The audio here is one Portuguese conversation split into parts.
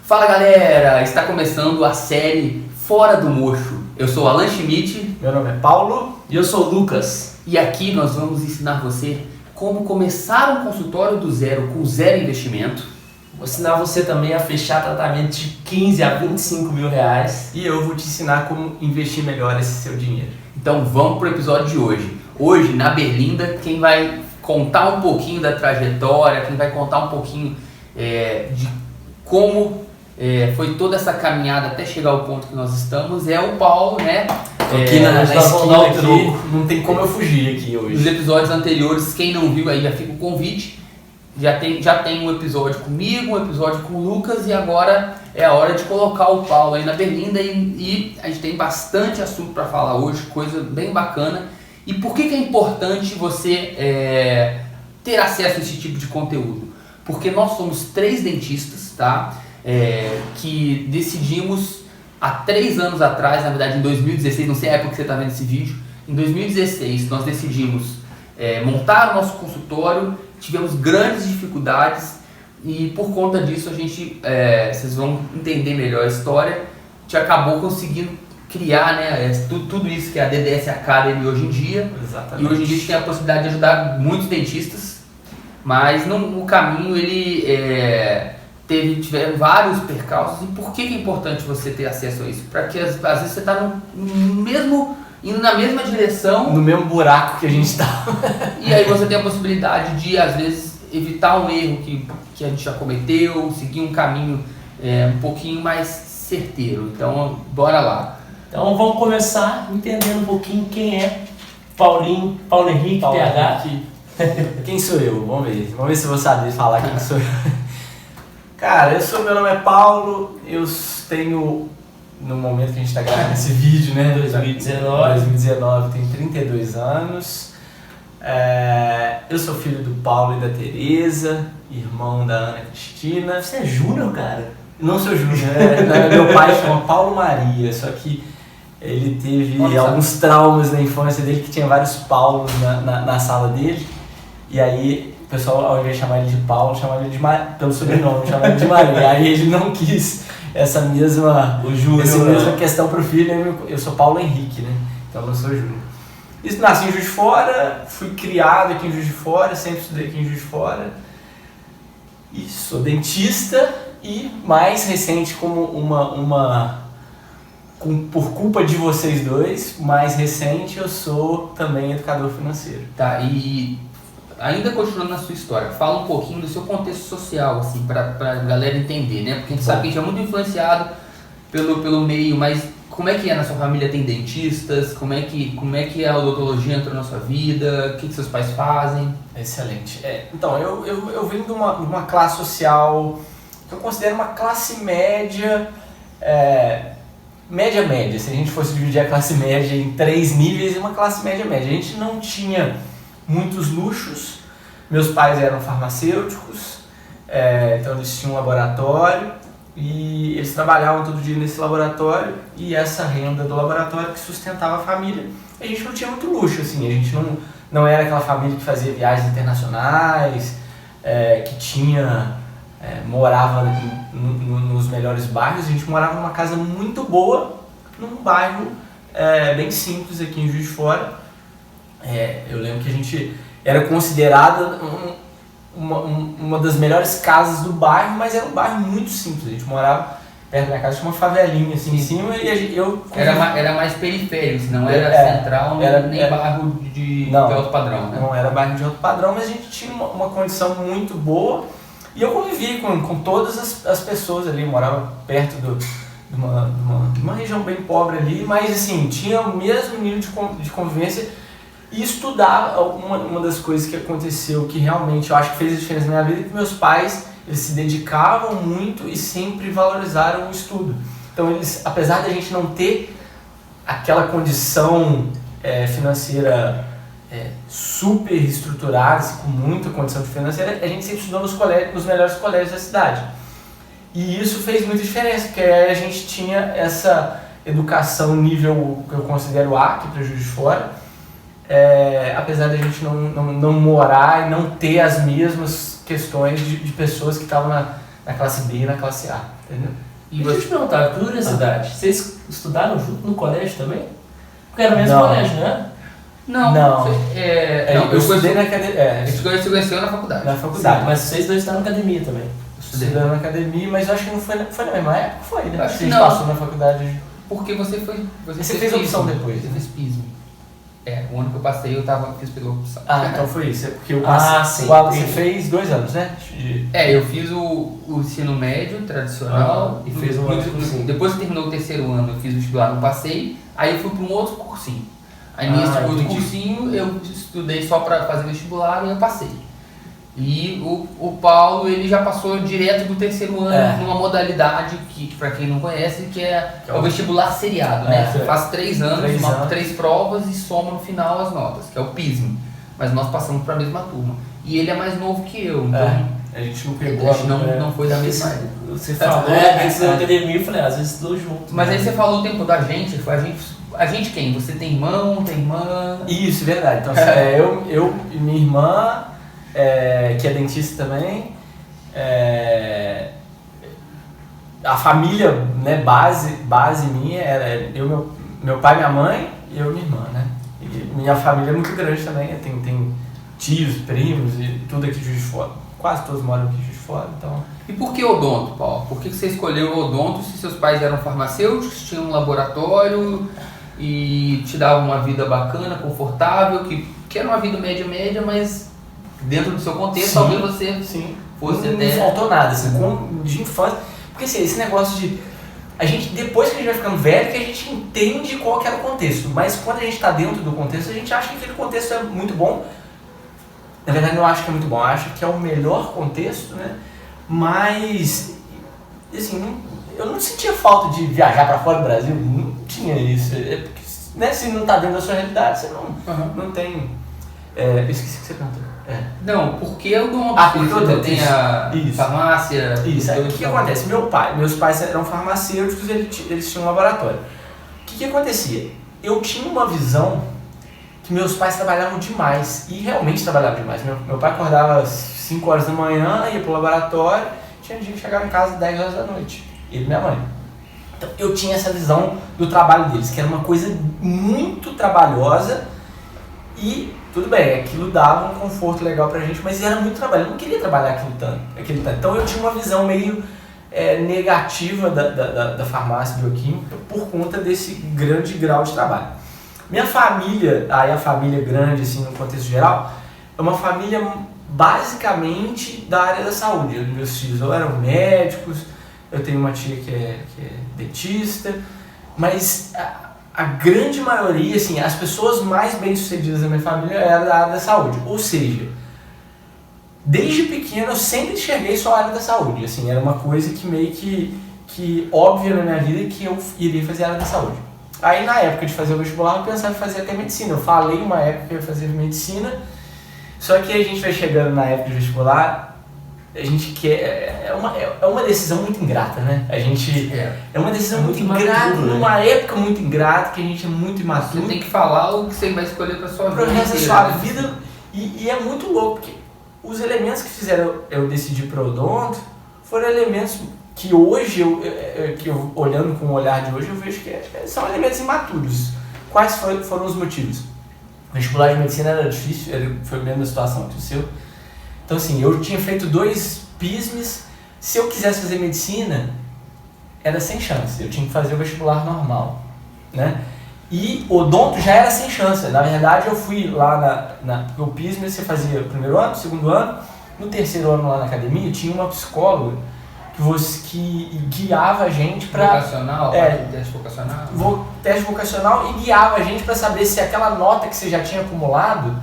Fala galera, está começando a série Fora do Mocho. Eu sou Alan Schmidt. Meu nome é Paulo. E eu sou o Lucas. E aqui nós vamos ensinar você como começar um consultório do zero com zero investimento. Vou ensinar você também a fechar tratamento de 15 a 25 mil reais. E eu vou te ensinar como investir melhor esse seu dinheiro. Então vamos para o episódio de hoje. Hoje, na Berlinda, quem vai contar um pouquinho da trajetória, quem vai contar um pouquinho de como foi toda essa caminhada até chegar ao ponto que nós estamos, é o Paulo, né? Aqui na esquina aqui, não tem como eu fugir aqui hoje. Nos episódios anteriores, quem não viu aí já fica o convite. Já tem um episódio comigo, um episódio com o Lucas e agora é a hora de colocar o Paulo aí na Berlinda e a gente tem bastante assunto para falar hoje, coisa bem bacana. E por que é importante você ter acesso a esse tipo de conteúdo? Porque nós somos 3 dentistas, tá? Que decidimos há 3 anos atrás, na verdade em 2016, não sei a época que você está vendo esse vídeo, em 2016 nós decidimos montar o nosso consultório, tivemos grandes dificuldades e por conta disso a gente, vocês vão entender melhor a história, a gente acabou conseguindo criar, né, tudo isso que é a DDS Academy hoje em dia. Exatamente. E hoje em dia a gente tem a possibilidade de ajudar muitos dentistas, mas no caminho ele tiveram vários percalços. E por que é importante você ter acesso a isso? Para que às vezes você está indo na mesma direção, no mesmo buraco que a gente está. e aí você tem a possibilidade de às vezes evitar um erro que a gente já cometeu, seguir um caminho um pouquinho mais certeiro. Então bora lá. Então vamos começar entendendo um pouquinho quem é Paulo Henrique, PH. Quem sou eu? Vamos ver se eu vou saber falar quem sou eu. Cara, meu nome é Paulo, eu tenho, no momento que a gente está gravando esse vídeo, né? 2019, tenho 32 anos. Eu sou filho do Paulo e da Tereza, irmão da Ana Cristina. Você é Júnior, cara? Não sou Júnior, meu pai chama Paulo Maria, só que ele teve alguns traumas na infância dele, que tinha vários Paulos na sala dele, e aí o pessoal, ao invés de chamar ele de Paulo, chamava ele pelo sobrenome, chamava ele de Maria. Aí ele não quis essa mesma questão pro filho. Eu sou Paulo Henrique, né? Então eu não sou Júnior. Nasci em Juiz de Fora, fui criado aqui em Juiz de Fora, sempre estudei aqui em Juiz de Fora. E sou dentista e, mais recente, como por culpa de vocês dois, mais recente, eu sou também educador financeiro. Tá, e ainda continuando na sua história, fala um pouquinho do seu contexto social, assim, pra galera entender, né? Porque a gente sabe que a gente é muito influenciado pelo meio, mas como é que é na sua família? Tem dentistas? Como é que a odontologia entrou na sua vida? O que seus pais fazem? Excelente. Então, eu venho de uma classe social que eu considero uma classe média, média. Se a gente fosse dividir a classe média em 3 níveis, é uma classe média. A gente não tinha muitos luxos. Meus pais eram farmacêuticos, então eles tinham um laboratório e eles trabalhavam todo dia nesse laboratório, e essa renda do laboratório que sustentava a família. A gente não tinha muito luxo, assim, a gente não era aquela família que fazia viagens internacionais, que morava nos melhores bairros. A gente morava numa casa muito boa, num bairro bem simples aqui em Juiz de Fora. Eu lembro que a gente era considerada uma das melhores casas do bairro, mas era um bairro muito simples. A gente morava perto da minha casa, tinha uma favelinha assim em cima, e Era mais periférico, não era central, nem bairro de alto padrão, né? Não era bairro de alto padrão, mas a gente tinha uma condição muito boa, e eu convivi com todas as pessoas ali. Eu morava perto de uma região bem pobre ali, mas assim, tinha o mesmo nível de convivência. E estudar, uma das coisas que aconteceu que realmente eu acho que fez a diferença na minha vida, é que meus pais, eles se dedicavam muito e sempre valorizaram o estudo. Então eles, apesar de a gente não ter aquela condição financeira super estruturada, assim, com muita condição financeira, a gente sempre estudou nos melhores colégios da cidade. E isso fez muita diferença, porque a gente tinha essa educação nível que eu considero A, aqui para Juiz de Fora, apesar de a gente não morar e não ter as mesmas questões de pessoas que estavam na classe B e na classe A, entendeu? E deixa eu te perguntar, curiosidade, vocês estudaram junto no colégio também? Porque era o mesmo colégio, né? Não. Não. Eu estudei na academia. A gente se conheceu na faculdade. Na faculdade. Sim, mas vocês dois estavam na academia também. Estudando na academia, mas eu acho que não foi na mesma época, foi, né? Acho que a gente não. passou na faculdade. Porque você foi. Você fez opção depois, Você né? fez PISM. O ano que eu passei fiz pela opção. Então foi isso. É porque o sim. Wallace fez 2 anos, né? Eu fiz o ensino médio tradicional. E fez um ano de cursinho. Depois que terminou o terceiro ano, eu fiz o vestibular, não passei. Aí eu fui para um outro cursinho. Aí nesse outro cursinho eu estudei só para fazer vestibular e eu passei. E o Paulo, ele já passou direto do terceiro ano numa modalidade que, para quem não conhece, que é o vestibular seriado, né? Você faz 3 anos, 3 provas e soma no final as notas, que é o PISM. Mas nós passamos para a mesma turma. E ele é mais novo que eu, então a gente não pegou. a gente não foi da mesma época. Você falou que você na academia, eu falei, às vezes estudou junto. Mas aí você falou o tempo da gente, a gente quem? Você tem irmão, tem irmã? Isso, verdade. Então, eu e minha irmã, que é dentista também, a família, né, base minha era meu pai, minha mãe e eu e minha irmã, né? E minha família é muito grande também, tem tios, primos e tudo aqui de Juiz de Fora. Quase todos moram aqui em Juiz de Fora, então... E por que odonto, Paulo? Por que você escolheu odonto se seus pais eram farmacêuticos, tinham um laboratório e te davam uma vida bacana, confortável, que era uma vida média, mas dentro do seu contexto, talvez você fosse não faltou nada, assim, de infância. Porque assim, esse negócio de... depois que a gente vai ficando velho, que a gente entende qual que era o contexto. Mas quando a gente está dentro do contexto, a gente acha que aquele contexto é muito bom. Na verdade, não acho que é muito bom, acho que é o melhor contexto, né? Mas, assim, eu não sentia falta de viajar para fora do Brasil, não tinha isso. Porque, né, se não está dentro da sua realidade, você não tem... eu esqueci o que você perguntou. Não, porque eu dou porque você tem a farmácia... Isso, o que acontece? Meus pais eram farmacêuticos, eles tinham um laboratório. O que acontecia? Eu tinha uma visão que meus pais trabalhavam demais, e realmente trabalhavam demais. Meu pai acordava às 5 horas da manhã, ia pro laboratório, tinha dia que chegava em casa às 10 horas da noite, ele e minha mãe. Então eu tinha essa visão do trabalho deles, que era uma coisa muito trabalhosa, e tudo bem, aquilo dava um conforto legal pra gente, mas era muito trabalho, eu não queria trabalhar aquilo tanto. Então eu tinha uma visão meio negativa da farmácia bioquímica por conta desse grande grau de trabalho. Minha família, aí a família grande, assim, no contexto geral, é uma família basicamente da área da saúde. Meus filhos ou eram médicos, eu tenho uma tia que é dentista, mas a grande maioria, assim, as pessoas mais bem-sucedidas da minha família eram da área da saúde. Ou seja, desde pequeno eu sempre enxerguei só a área da saúde. Assim, era uma coisa que meio que óbvia na minha vida que eu iria fazer a área da saúde. Aí na época de fazer o vestibular eu pensava em fazer até medicina. Eu falei uma época que eu ia fazer medicina, só que a gente vai chegando na época de vestibular, a gente quer... É uma decisão muito ingrata, né? É uma decisão muito ingrata, numa época muito ingrata, que a gente é muito imaturo. Você tem que falar o que você vai escolher para sua vida. Pro resto da sua vida. E é muito louco, porque os elementos que fizeram eu decidir pro odonto foram elementos que hoje, eu olhando com o olhar de hoje, eu vejo que são elementos imaturos. Quais foram os motivos? O vestibular de medicina era difícil, foi a mesma situação que o seu. Então assim, eu tinha feito 2 PISMs, se eu quisesse fazer medicina, era sem chance, eu tinha que fazer o vestibular normal, né? E odonto já era sem chance, na verdade eu fui lá porque o PISM você fazia o primeiro ano, segundo ano, no terceiro ano lá na academia tinha uma psicóloga que guiava a gente para... Vocacional? Teste vocacional? Teste vocacional, e guiava a gente para saber se aquela nota que você já tinha acumulado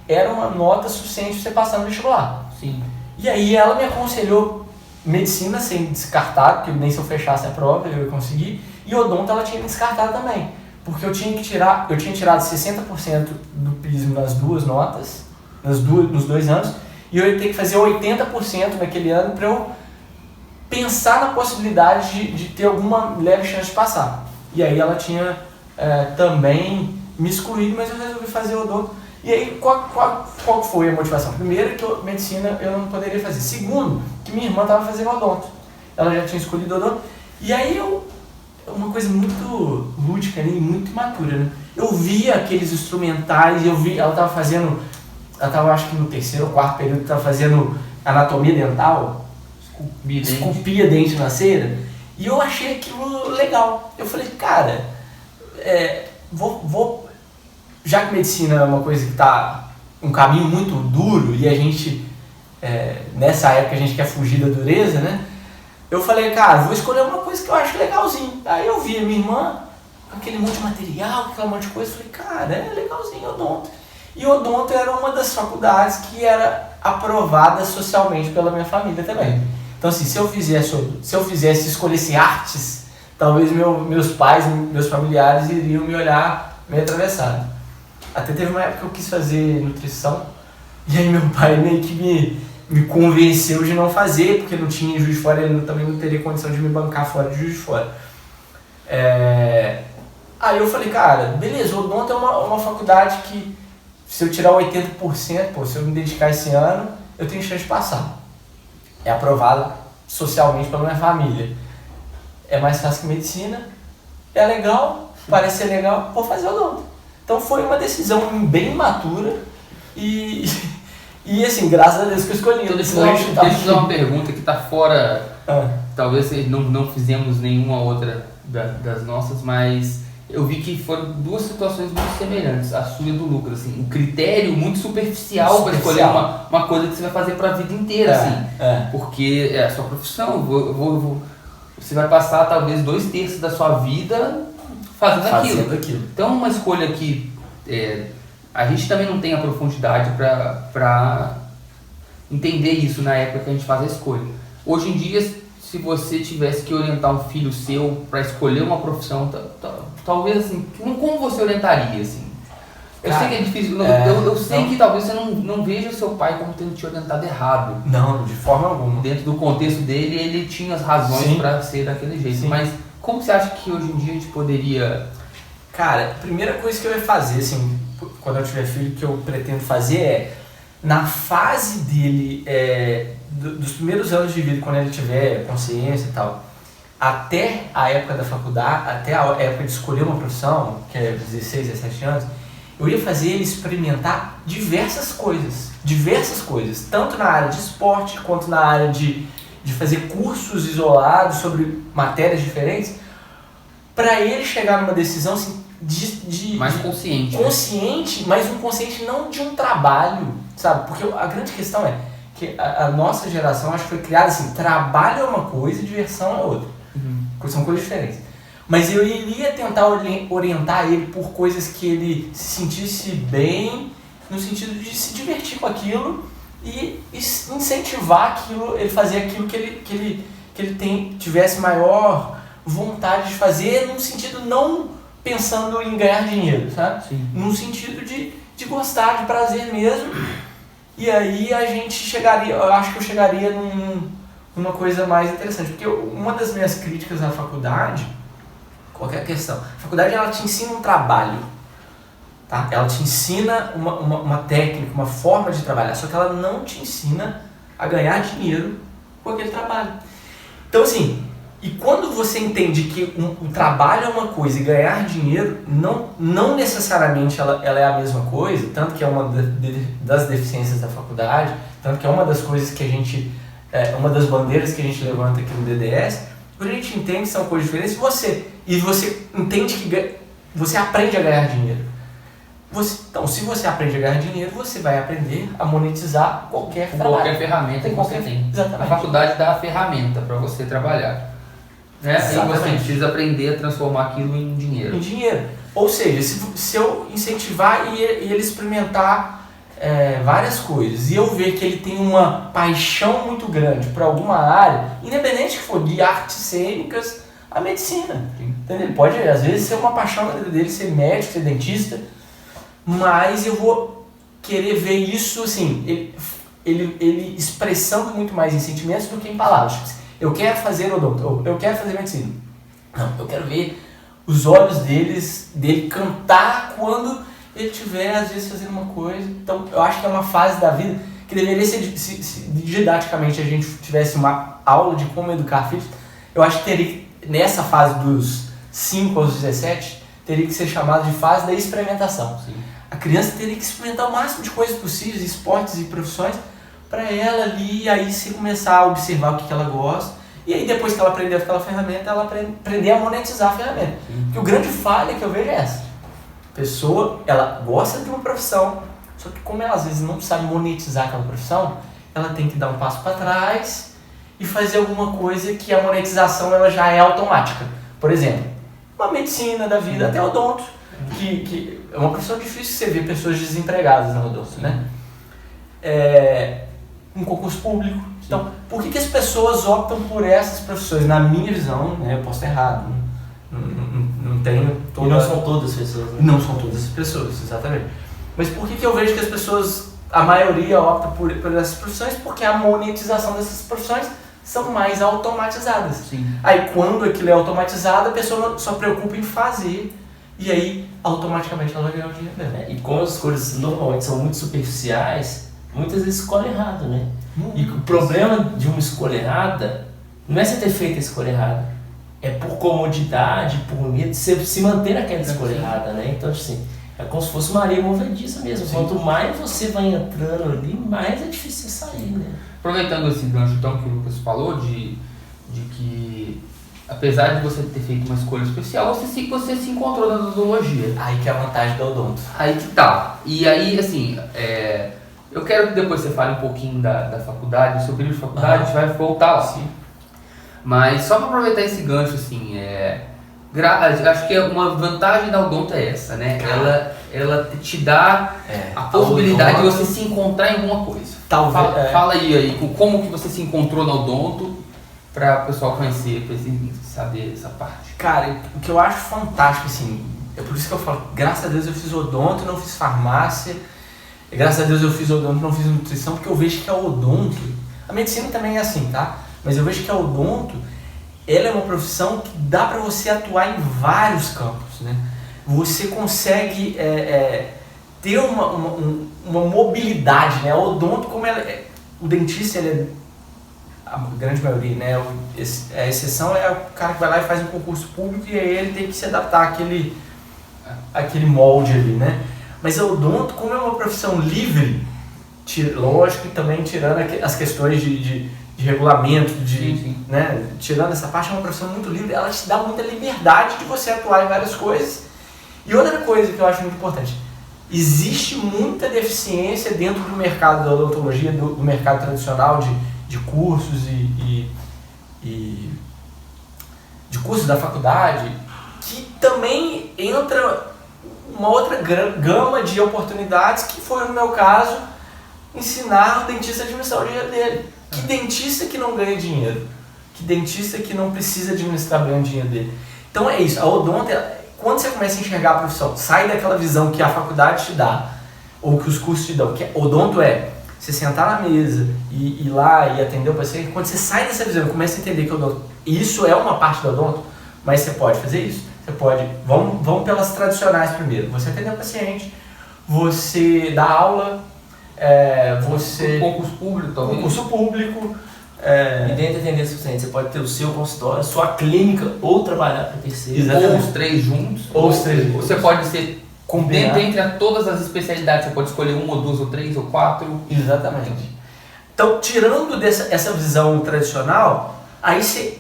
era uma nota suficiente para você passar no vestibular. Sim. E aí ela me aconselhou medicina sem descartar, porque nem se eu fechasse a prova eu ia conseguir, e odonto ela tinha me descartado também, porque eu tinha tirado 60% do PISM nas 2 notas, nos 2 anos, e eu ia ter que fazer 80% naquele ano para eu pensar na possibilidade de ter alguma leve chance de passar. E aí ela tinha também me excluído, mas eu resolvi fazer odonto. E aí qual foi a motivação? Primeiro, que medicina eu não poderia fazer. Segundo, que minha irmã estava fazendo odonto. ela já tinha escolhido odonto. E aí uma coisa muito lúdica, né, e muito imatura, né? Eu via aqueles instrumentais, ela tava acho que no terceiro ou quarto período, tava fazendo anatomia dental, esculpia dente na cera, e eu achei aquilo legal. Eu falei, cara, já que medicina é uma coisa que tá um caminho muito duro, e a gente, nessa época a gente quer fugir da dureza, né? Eu falei, cara, vou escolher uma coisa que eu acho legalzinho. Aí eu vi a minha irmã com aquele monte de material, aquele monte de coisa, falei, cara, é legalzinho odonto. E odonto era uma das faculdades que era aprovada socialmente pela minha família também. Então assim, se eu fizesse, escolhesse artes, talvez meus pais, meus familiares iriam me olhar meio atravessado. Até teve uma época que eu quis fazer nutrição, e aí meu pai meio que me convenceu de não fazer, porque não tinha em Juiz de Fora, ele também não teria condição de me bancar fora de Juiz de Fora. Aí eu falei, cara, beleza, o odonto é uma faculdade que, se eu tirar 80%, se eu me dedicar esse ano, eu tenho chance de passar. É aprovada socialmente pela minha família. É mais fácil que medicina, é legal, parece ser legal, vou fazer odonto. Então foi uma decisão bem imatura e assim, graças a Deus que eu escolhi. Então, deixa eu fazer uma pergunta que está fora, talvez não fizemos nenhuma outra das nossas, mas eu vi que foram duas situações muito semelhantes, a sua e do Lucas, assim, um critério muito superficial para escolher uma coisa que você vai fazer para a vida inteira, porque é a sua profissão, você vai passar talvez 2/3 da sua vida fazendo aquilo. Então uma escolha que a gente também não tem a profundidade para entender isso na época que a gente faz a escolha. Hoje em dia, se você tivesse que orientar um filho seu para escolher uma profissão, talvez assim, como você orientaria assim? Eu sei que é difícil, eu sei que talvez você não veja o seu pai como tendo te orientado errado. Não, de forma alguma. Dentro do contexto dele, ele tinha as razões para ser daquele jeito. Sim. Mas como você acha que hoje em dia a gente poderia... Cara, a primeira coisa que eu ia fazer, assim, quando eu tiver filho, que eu pretendo fazer na fase dele, dos primeiros anos de vida, quando ele tiver consciência e tal, até a época da faculdade, até a época de escolher uma profissão, que é 16, 17 anos, eu ia fazer ele experimentar diversas coisas, tanto na área de esporte, quanto na área de fazer cursos isolados sobre matérias diferentes, para ele chegar numa decisão assim, mais consciente. Consciente, mas um consciente não de um trabalho, sabe? Porque a grande questão é que a nossa geração, acho que foi criada assim, trabalho é uma coisa e diversão é outra. São coisas diferentes. Mas eu iria tentar orientar ele por coisas que ele se sentisse bem, no sentido de se divertir com aquilo e incentivar aquilo, ele fazer aquilo que ele tivesse maior vontade de fazer, num sentido não pensando em ganhar dinheiro, sabe? Sim. Num sentido de gostar, de prazer mesmo. E aí eu acho que eu chegaria numa coisa mais interessante. Porque uma das minhas críticas à faculdade, qualquer questão, a faculdade ela te ensina um trabalho, tá? Ela te ensina uma técnica, uma forma de trabalhar, só que ela não te ensina a ganhar dinheiro com aquele trabalho. Então assim, e quando você entende que um trabalho é uma coisa e ganhar dinheiro não necessariamente ela é a mesma coisa, tanto que é uma das deficiências da faculdade, tanto que é uma das coisas que a gente, uma das bandeiras que a gente levanta aqui no DDS, quando a gente entende que são coisas diferentes, você entende que você aprende a ganhar dinheiro. Então, se você aprende a ganhar dinheiro, você vai aprender a monetizar qualquer trabalho. Qualquer ferramenta que você tem. Exatamente. A faculdade dá a ferramenta para você trabalhar. Né? E você precisa aprender a transformar aquilo em dinheiro. Em dinheiro. Ou seja, se eu incentivar e ele experimentar várias coisas, e eu ver que ele tem uma paixão muito grande por alguma área, independente que for de artes cênicas a medicina. Entendeu? Ele pode, às vezes, ser uma paixão dele ser médico, ser dentista, mas eu vou querer ver isso, assim, ele expressando muito mais em sentimentos do que em palavras. Eu quero fazer odonto, eu quero fazer medicina. Não, eu quero ver os olhos dele cantar quando ele estiver, às vezes, fazendo uma coisa. Então, eu acho que é uma fase da vida que deveria ser, se didaticamente a gente tivesse uma aula de como educar filhos, eu acho que teria, nessa fase dos 5 aos 17, teria que ser chamado de fase da experimentação. Sim. A criança teria que experimentar o máximo de coisas possíveis, esportes e profissões, para ela ali, aí se começar a observar o que ela gosta, e aí depois que ela aprender aquela ferramenta, ela aprender a monetizar a ferramenta. Porque o grande falha que eu vejo é essa. A pessoa, ela gosta de uma profissão, só que como ela às vezes não sabe monetizar aquela profissão, ela tem que dar um passo para trás e fazer alguma coisa que a monetização ela já é automática. Por exemplo, uma medicina da vida, até odonto, que é uma profissão difícil você ver pessoas desempregadas na odonto, né? Um concurso público. Então, por que as pessoas optam por essas profissões? Na minha visão, né, eu posso estar errado, não tenho toda... E não são todas as pessoas, né? Não são todas as pessoas, exatamente. Mas por que eu vejo que as pessoas, a maioria opta por essas profissões? Porque a monetização dessas profissões são mais automatizadas. Sim. Aí quando aquilo é automatizado, a pessoa só preocupa em fazer e aí automaticamente ela vai ganhar o dinheiro dela. E como as coisas normalmente são muito superficiais, muitas vezes escolhe errado, né? E o problema de uma escolha errada não é você ter feito a escolha errada, é por comodidade, por medo de se manter naquela escolha errada, né? Então, assim, é como se fosse uma areia movediça mesmo. Sim. Quanto mais você vai entrando ali, mais é difícil você sair, né? Aproveitando esse gancho então que o Lucas falou, de que apesar de você ter feito uma escolha especial, você se encontrou na odontologia. Aí que é a vantagem do odonto. Aí que tá. E aí, assim, eu quero que depois você fale um pouquinho da faculdade, do seu período de faculdade, a gente vai voltar lá. Sim. Mas só para aproveitar esse gancho, assim, acho que uma vantagem da odonto é essa, né? Ela te dá a possibilidade de você se encontrar em alguma coisa. Talvez. Fala aí como que você se encontrou na odonto, para o pessoal conhecer, para saber essa parte. Cara, o que eu acho fantástico, assim, é por isso que eu falo, graças a Deus eu fiz odonto, não fiz farmácia, graças a Deus eu fiz odonto, não fiz nutrição, porque eu vejo que a odonto, a medicina também é assim, tá? Mas eu vejo que a odonto, ela é uma profissão que dá para você atuar em vários campos, né? Você consegue ter uma mobilidade, né? A odonto, como ela o dentista, ele é a grande maioria, né? A exceção é o cara que vai lá e faz um concurso público e aí ele tem que se adaptar àquele molde ali, né? Mas a odonto, como é uma profissão livre, lógico, e também tirando as questões de regulamento, Sim. né? Tirando essa parte, é uma profissão muito livre, ela te dá muita liberdade de você atuar em várias coisas. E outra coisa que eu acho muito importante, existe muita deficiência dentro do mercado da odontologia, do mercado tradicional de cursos e de cursos da faculdade, que também entra uma outra gama de oportunidades, que foi no meu caso ensinar o dentista a administrar o dinheiro dele. Que dentista que não ganha dinheiro? Que dentista que não precisa administrar bem o dinheiro dele? Então é isso, a odonto, quando você começa a enxergar a profissão, sai daquela visão que a faculdade te dá, ou que os cursos te dão, que odonto você sentar na mesa e ir lá e atender o paciente. Quando você sai dessa visão e começa a entender que odonto, isso é uma parte do odonto, mas você pode fazer isso. Você pode, vamos pelas tradicionais primeiro. Você atender o paciente, você dá aula, você... Concurso público, talvez. Concurso público. E dentro de atender esse paciente, você pode ter o seu consultório, sua clínica, ou trabalhar para terceiro. Exatamente. Ou os três juntos. Ou os três juntos. Você pode ser Combinar. entre todas as especialidades, você pode escolher uma, ou duas, ou três, ou quatro. Exatamente. Então, tirando essa visão tradicional, aí você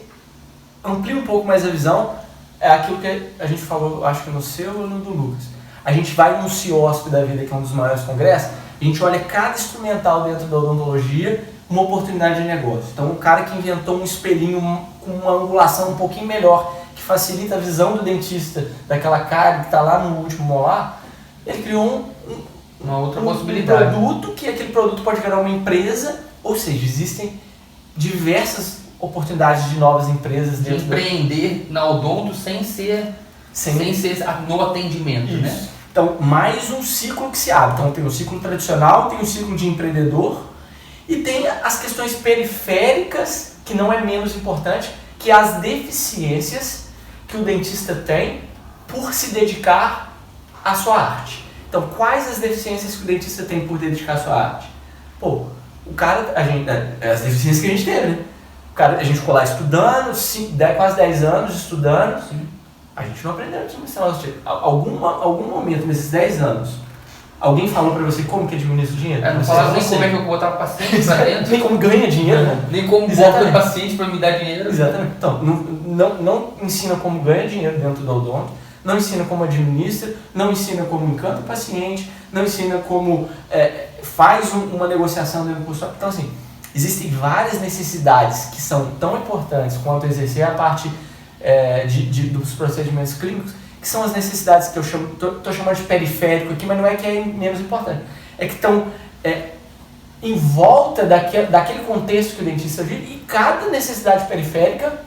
amplia um pouco mais a visão, é aquilo que a gente falou, acho que no seu ou no do Lucas. A gente vai no CIOSP da vida, que é um dos maiores congressos, a gente olha cada instrumental dentro da odontologia, uma oportunidade de negócio. Então, o cara que inventou um espelhinho com uma angulação um pouquinho melhor, que facilita a visão do dentista daquela cárie que está lá no último molar, ele criou uma outra possibilidade. Um produto, que aquele produto pode virar uma empresa, ou seja, existem diversas oportunidades de novas empresas De empreender na odonto sem ser no atendimento, isso, né? Então, mais um ciclo que se abre. Então, tem o ciclo tradicional, tem o ciclo de empreendedor e tem as questões periféricas, que não é menos importante, que é as deficiências que o dentista tem por se dedicar à sua arte. Então, quais as deficiências que o dentista tem por dedicar à sua arte? o cara, as deficiências que a gente teve, né? O cara, a gente ficou lá estudando, quase 10 anos estudando, a gente não aprendeu a administrar nosso dinheiro. Algum momento nesses 10 anos, alguém falou pra você como que administra o dinheiro? Não falava nem como é que eu vou botar o paciente pra dentro. Nem como ganha dinheiro, né? Nem como bota o paciente pra me dar dinheiro. Exatamente. Então, não ensina como ganha dinheiro dentro do odonto, não ensina como administra, não ensina como encanta o paciente, não ensina como faz uma negociação dentro do consultório. Então, assim, existem várias necessidades que são tão importantes quanto exercer a parte dos procedimentos clínicos, que são as necessidades que eu estou chamando de periférico aqui, mas não é que é menos importante. É que estão em volta daquele contexto que o dentista vive, e cada necessidade periférica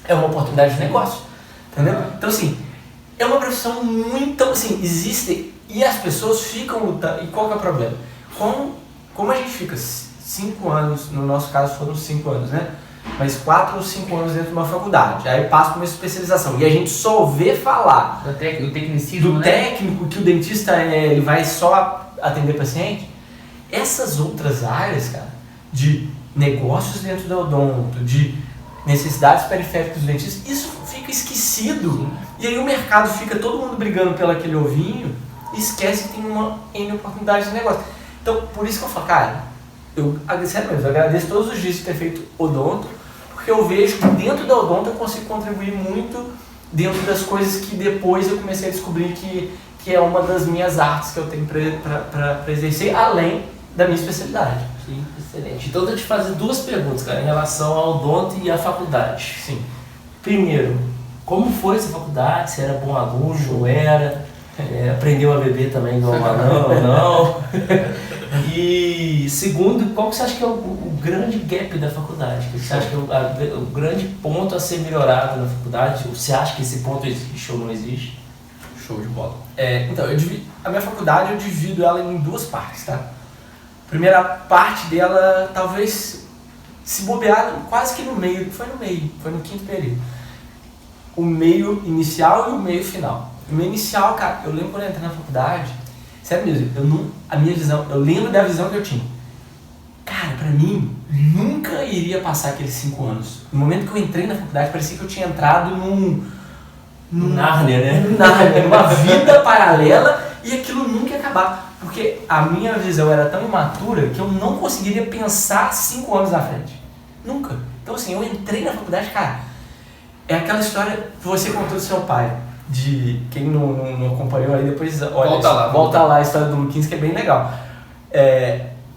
é uma oportunidade de negócio. Entendeu? Então, assim, é uma profissão muito... Assim, existe... E as pessoas ficam lutando... E qual que é o problema? Como a gente fica 5 anos, no nosso caso foram 5 anos, né? Mas 4 ou 5 anos dentro de uma faculdade. Aí passa por uma especialização. E a gente só vê falar o tecnicismo, do né? técnico, que o dentista ele vai só atender paciente. Essas outras áreas, cara, de negócios dentro do odonto, de necessidades periféricas do dentista, isso fica esquecido. Sim. E aí o mercado fica todo mundo brigando pelo aquele ovinho e esquece que tem uma N oportunidade de negócio. Então, por isso que eu falo, cara, eu agradeço todos os dias de ter feito odonto, porque eu vejo que dentro da odonto eu consigo contribuir muito dentro das coisas que depois eu comecei a descobrir que é uma das minhas artes que eu tenho para exercer, além da minha especialidade. Sim, excelente. Então, eu vou te fazer 2 perguntas, cara, em relação ao odonto e à faculdade. Sim. Primeiro, como foi essa faculdade? Se era bom aluno, não era? Aprendeu a beber também igual anão ou não? E segundo, qual que você acha que é o grande gap da faculdade? O que você acha que é o grande ponto a ser melhorado na faculdade? Ou você acha que esse ponto existe ou não existe? Show de bola. Então, a minha faculdade eu divido ela em 2 partes, tá? A primeira parte dela, talvez, se bobear, quase que no meio, foi no 5º período. O meio inicial e o meio final. O meio inicial, cara, eu lembro quando eu entrei na faculdade, sério mesmo, a minha visão, eu lembro da visão que eu tinha. Cara, pra mim, nunca iria passar aqueles 5 anos. No momento que eu entrei na faculdade, parecia que eu tinha entrado num Nárnia, né? Nárnia, numa vida paralela, e aquilo nunca ia acabar. Porque a minha visão era tão imatura que eu não conseguiria pensar 5 anos na frente. Nunca. Então, assim, eu entrei na faculdade, cara, é aquela história que você contou do seu pai. De quem não acompanhou aí, depois olha, volta lá a história do Luquinhas, que é bem legal.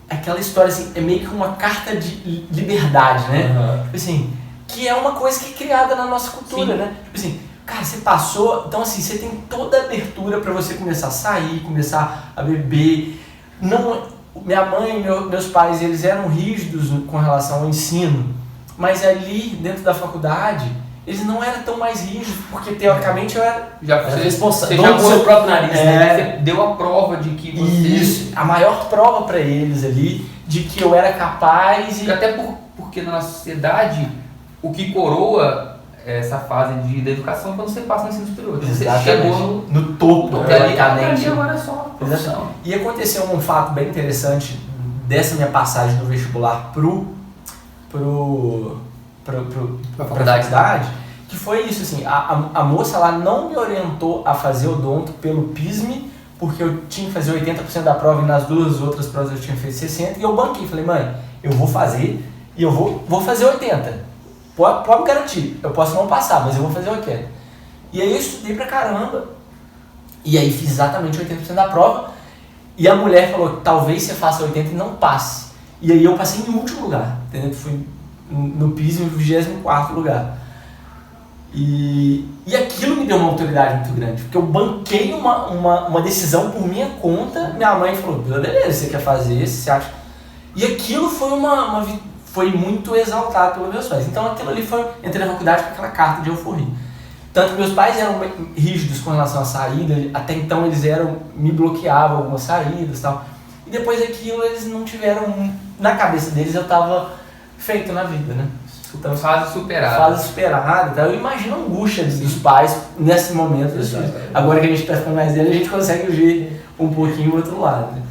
Aquela história assim, é meio que uma carta de liberdade, né? Uhum. Tipo assim, que é uma coisa que é criada na nossa cultura, né? Tipo assim, cara, você passou, então assim, você tem toda a abertura para você começar a sair, começar a beber. Minha mãe e meus pais, eles eram rígidos com relação ao ensino, mas ali dentro da faculdade eles não eram tão mais rígidos, porque teoricamente eu era responsável. Você já do seu próprio nariz, né? Você deu a prova de que você... Isso, a maior prova para eles ali, de que eu era capaz e... Até porque na nossa sociedade, o que coroa essa fase da educação é quando você passa no ensino superior. Você chegou no topo, teoricamente. Agora é só profissão. E aconteceu um fato bem interessante dessa minha passagem do vestibular pra faculdade, que foi isso, assim, a moça lá não me orientou a fazer odonto pelo PISME, porque eu tinha que fazer 80% da prova e nas 2 outras provas eu tinha feito 60%, e eu banquei, falei, mãe, eu vou fazer e eu vou fazer 80%, pode me garantir, eu posso não passar, mas eu vou fazer 80%. E aí eu estudei pra caramba, e aí fiz exatamente 80% da prova, e a mulher falou, talvez você faça 80% e não passe, e aí eu passei em último lugar, entendeu? Fui no PISME em 24º lugar. E aquilo me deu uma autoridade muito grande, porque eu banquei uma decisão por minha conta. Minha mãe falou, beleza, você quer fazer, você acha... E aquilo foi muito exaltado pelos meus pais. Então aquilo ali foi, entrei na faculdade com aquela carta de euforia. Tanto que meus pais eram rígidos com relação à saída, até então eles me bloqueavam algumas saídas e tal. E depois daquilo eles não tiveram, na cabeça deles eu estava feito na vida, né? Então, fase superada. Tá? Eu imagino a angústia dos pais nesse momento. Assim. Agora que a gente está ficando mais velho, a gente consegue ver um pouquinho o outro lado. Né?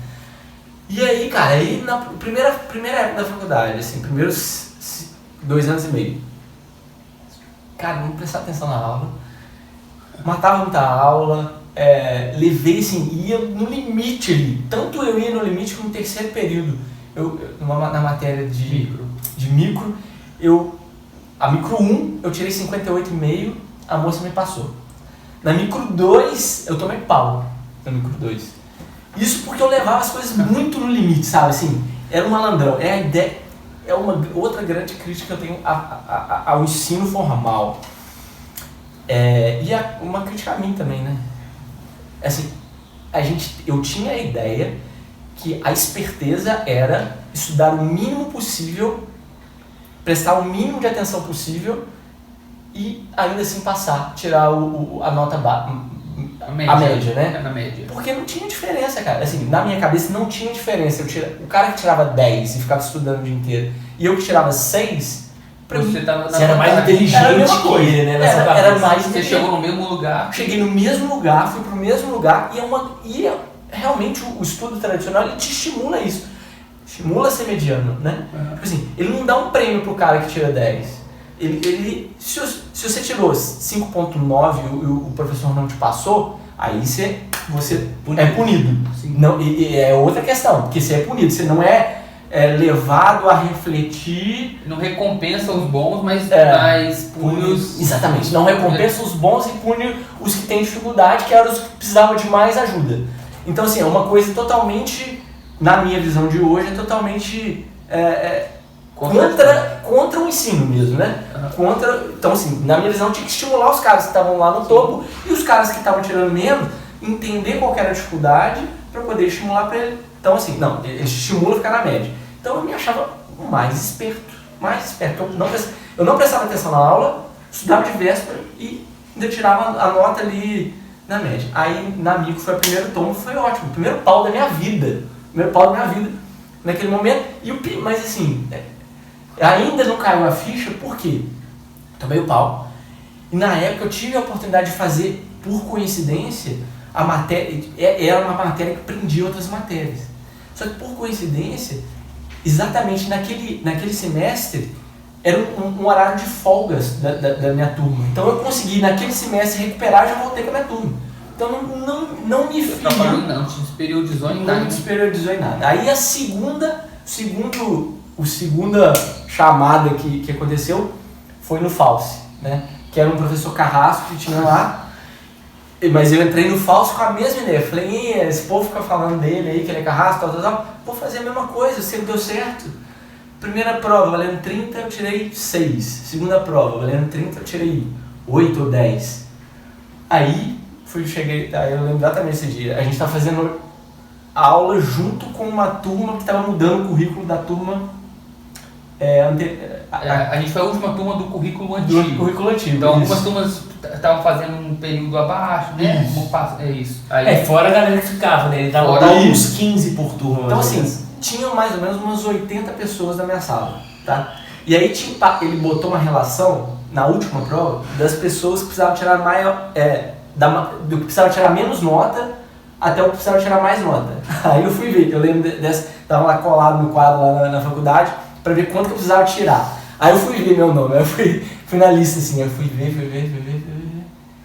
E aí, cara, cara, aí na primeira época da faculdade, assim, primeiros 2 anos e meio, cara, não prestava atenção na aula, matava muita aula, levei assim, ia no limite ali, tanto eu ia no limite que no terceiro período, na matéria de micro, a micro 1 eu tirei 58,5, a moça me passou. Na micro 2 eu tomei pau, na micro 2. Isso porque eu levava as coisas muito no limite, sabe, assim, era um malandrão, a ideia, é uma outra grande crítica que eu tenho ao ensino formal. E uma crítica a mim também, né? Assim, eu tinha a ideia que a esperteza era estudar o mínimo possível, prestar o mínimo de atenção possível e ainda assim passar, tirar a nota a média, né? Na média. Porque não tinha diferença, cara. Assim, na minha cabeça não tinha diferença. O cara que tirava 10 e ficava estudando o dia inteiro e eu que tirava 6, pra mim, você era mais inteligente que ele, né? Era mais Você chegou no mesmo lugar. Cheguei no mesmo lugar, fui pro mesmo lugar e realmente o estudo tradicional ele te estimula isso. Estimula a ser mediano, né? Tipo assim, ele não dá um prêmio pro cara que tira 10. Se você tirou 5,9 e o professor não te passou, aí você é punido. Não, é outra questão, porque você é punido, você não é levado a refletir. Não recompensa os bons, mas pune os... Exatamente, não recompensa os bons e pune os que têm dificuldade, que eram os que precisavam de mais ajuda. Então assim, é uma coisa totalmente, na minha visão de hoje, é totalmente contra o ensino mesmo, né? Então assim, na minha visão tinha que estimular os caras que estavam lá no topo e os caras que estavam tirando menos, entender qual era a dificuldade para poder estimular para ele. Então assim, não, ele estimula a ficar na média. Então eu me achava o mais esperto. Eu não prestava atenção na aula, estudava de véspera e ainda tirava a nota ali na média. Aí na micro foi o primeiro tombo, foi ótimo, o primeiro pau da minha vida. Naquele momento. Mas assim, ainda não caiu a ficha, por quê? Tomei o pau. E na época eu tive a oportunidade de fazer, por coincidência, a matéria, era uma matéria que prendia outras matérias. Só que por coincidência, exatamente naquele semestre, era um horário de folgas da minha turma. Então eu consegui naquele semestre recuperar e já voltei com a minha turma. Então não me filiou. Não te desperiodizou em nada. Não me desperiodizou em nada. Aí a segunda chamada que aconteceu foi no False, né? Que era um professor Carrasco que tinha lá. Mas eu entrei no Falso com a mesma ideia. Falei, esse povo fica falando dele aí, que ele é Carrasco, tal. Vou fazer a mesma coisa, sempre deu certo. Primeira prova, valendo 30, eu tirei 6. Segunda prova, valendo 30, eu tirei 8 ou 10. Aí eu lembro exatamente esse dia. A gente estava fazendo aula junto com uma turma que estava mudando o currículo da turma a gente foi a última turma do currículo antigo. Do currículo antigo. Então algumas turmas estavam fazendo um período abaixo, né? Isso. Isso. Aí, fora a galera que ficava, né? Ele dava uns 15 por turma. Então assim, tinham mais ou menos umas 80 pessoas na minha sala, tá? E aí ele botou uma relação, na última prova, das pessoas que precisavam tirar do que precisava tirar menos nota até o que precisava tirar mais nota. Aí eu fui ver, eu lembro tava lá colado no quadro lá na faculdade, pra ver quanto que eu precisava tirar. Aí eu fui ver meu nome, eu fui na lista assim, eu fui ver.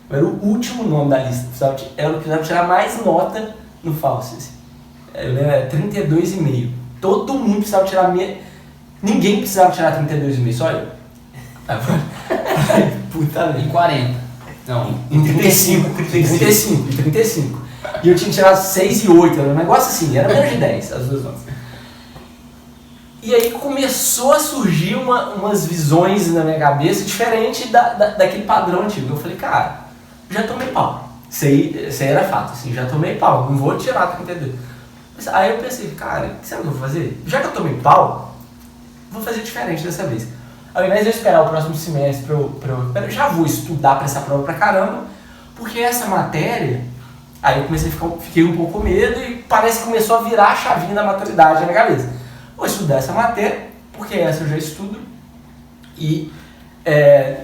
Eu era o último nome da lista, era o que precisava tirar mais nota no Falso. Assim. Eu lembro, era 32,5. Todo mundo precisava tirar ninguém precisava tirar 32,5, só eu. Puta merda. Em 40. Não. Em 35. E eu tinha que tirar 6 e 8, era um negócio assim, era menos de 10 as duas notas. E aí começou a surgir umas visões na minha cabeça diferente daquele padrão antigo. Eu falei, cara, já tomei pau. Isso aí era fato, assim, já tomei pau, não vou tirar 32. Aí eu pensei, cara, o que será que eu vou fazer? Já que eu tomei pau, vou fazer diferente dessa vez. Ao invés de eu esperar o próximo semestre eu já vou estudar para essa prova pra caramba, porque essa matéria, aí eu fiquei um pouco com medo e parece que começou a virar a chavinha da maturidade na minha cabeça. Vou estudar essa matéria, porque essa eu já estudo, e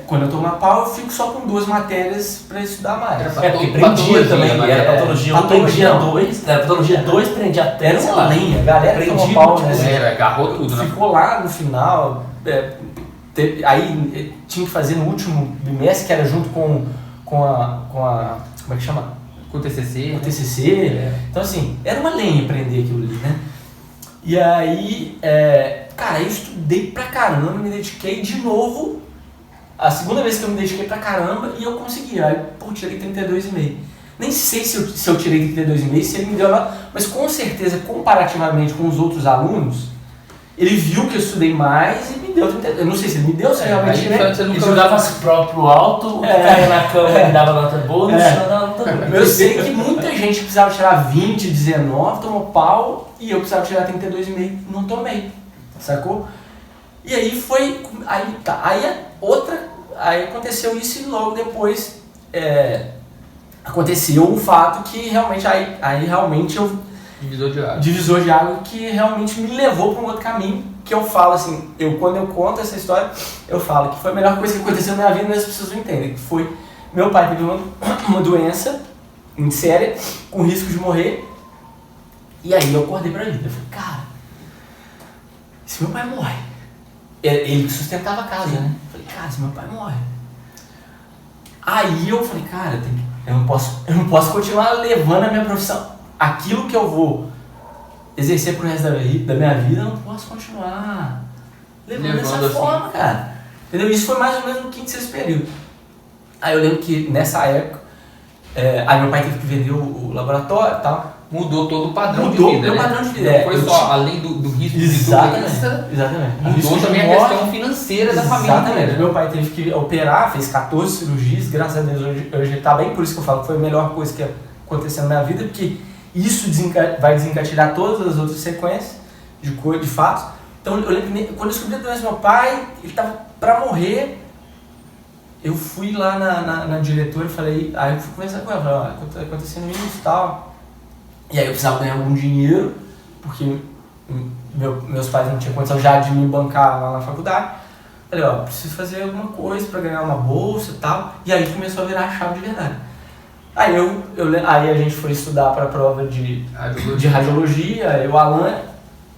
quando eu tô na pau, eu fico só com 2 matérias para estudar mais. Era porque prendia também, era patologia 1, prendia 2, era patologia 2, prendia até, era uma lenha, a galera que tomou pau, né? Agarrou tudo, né? Ficou lá no final, aí tinha que fazer no último bimestre, que era junto com a como é que chama? Com o TCC. Com o TCC. Então assim, era uma lenha aprender aquilo ali, né? E aí, cara, eu estudei pra caramba, me dediquei de novo. A segunda vez que eu me dediquei pra caramba e eu consegui. Aí, pô, tirei 32,5. Nem sei se eu tirei 32,5, se ele me deu lá, mas com certeza, comparativamente com os outros alunos, ele viu que eu estudei mais e me deu 32. Eu não sei se ele me deu, se realmente tirei. Ele jogava a si próprio alto, caía na cama e dava nota boa, no chão dava nota boa. Eu sei que muita gente precisava tirar 20, 19, tomou pau, e eu precisava tirar 32,5, não tomei, sacou? E aí foi, aí aconteceu isso e logo depois aconteceu o fato que realmente, aí realmente eu... Divisor de água que realmente me levou para um outro caminho, que eu falo assim, quando eu conto essa história, eu falo que foi a melhor coisa que aconteceu na minha vida, mas as pessoas não entendem, que foi, meu pai teve uma doença séria, com risco de morrer, e aí eu acordei pra vida, eu falei, cara, se meu pai morre, ele que sustentava a casa, né? Eu falei, cara, se meu pai morre. Aí eu falei, cara, eu não posso continuar levando a minha profissão. Aquilo que eu vou exercer pro resto da minha vida, eu não posso continuar levando dessa forma, cara. Entendeu? Isso foi mais ou menos no quinto, sexto período. Aí eu lembro que nessa época, aí meu pai teve que vender o laboratório e tal. Mudou todo o padrão de vida, Mudou o padrão de vida. Não foi só além do risco de doença. Exatamente. Mudou também a questão financeira da família. Exatamente. Meu pai teve que operar, fez 14 cirurgias, graças a Deus hoje ele está bem, por isso que eu falo que foi a melhor coisa que aconteceu na minha vida, porque isso vai desencadear todas as outras sequências de fatos. Então eu lembro que quando eu descobri a doença do meu pai, ele estava para morrer. Eu fui lá na diretora e falei, aí eu fui conversar com ela, falei, está acontecendo isso e tal. E aí eu precisava ganhar algum dinheiro, porque meus pais não tinham condição já de me bancar lá na faculdade. Falei, preciso fazer alguma coisa para ganhar uma bolsa e tal. E aí começou a virar a chave de verdade. Aí aí a gente foi estudar para a prova de radiologia, o Alan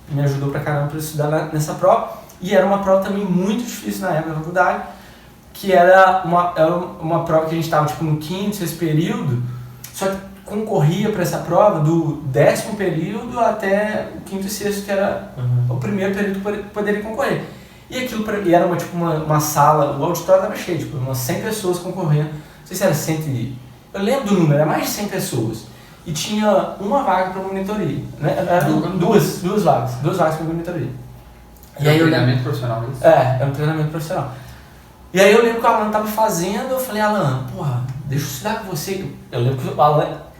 me ajudou pra caramba para estudar nessa prova. E era uma prova também muito difícil na época da faculdade, que era uma prova que a gente estava tipo, no quinto, sexto período, só que concorria para essa prova do 10º período até o quinto e sexto, que era o primeiro período que poderia concorrer. E aquilo era uma sala, o auditório estava cheio, tipo, umas 100 pessoas concorrendo, não sei se era 100, eu lembro do número, era mais de 100 pessoas. E tinha uma vaga para monitoria, né? Duas vagas para monitoria. E aí, treinamento profissional, isso? É um treinamento profissional. E aí eu lembro que o Alan estava fazendo, eu falei, Alan, porra, deixa eu estudar com você. Eu lembro que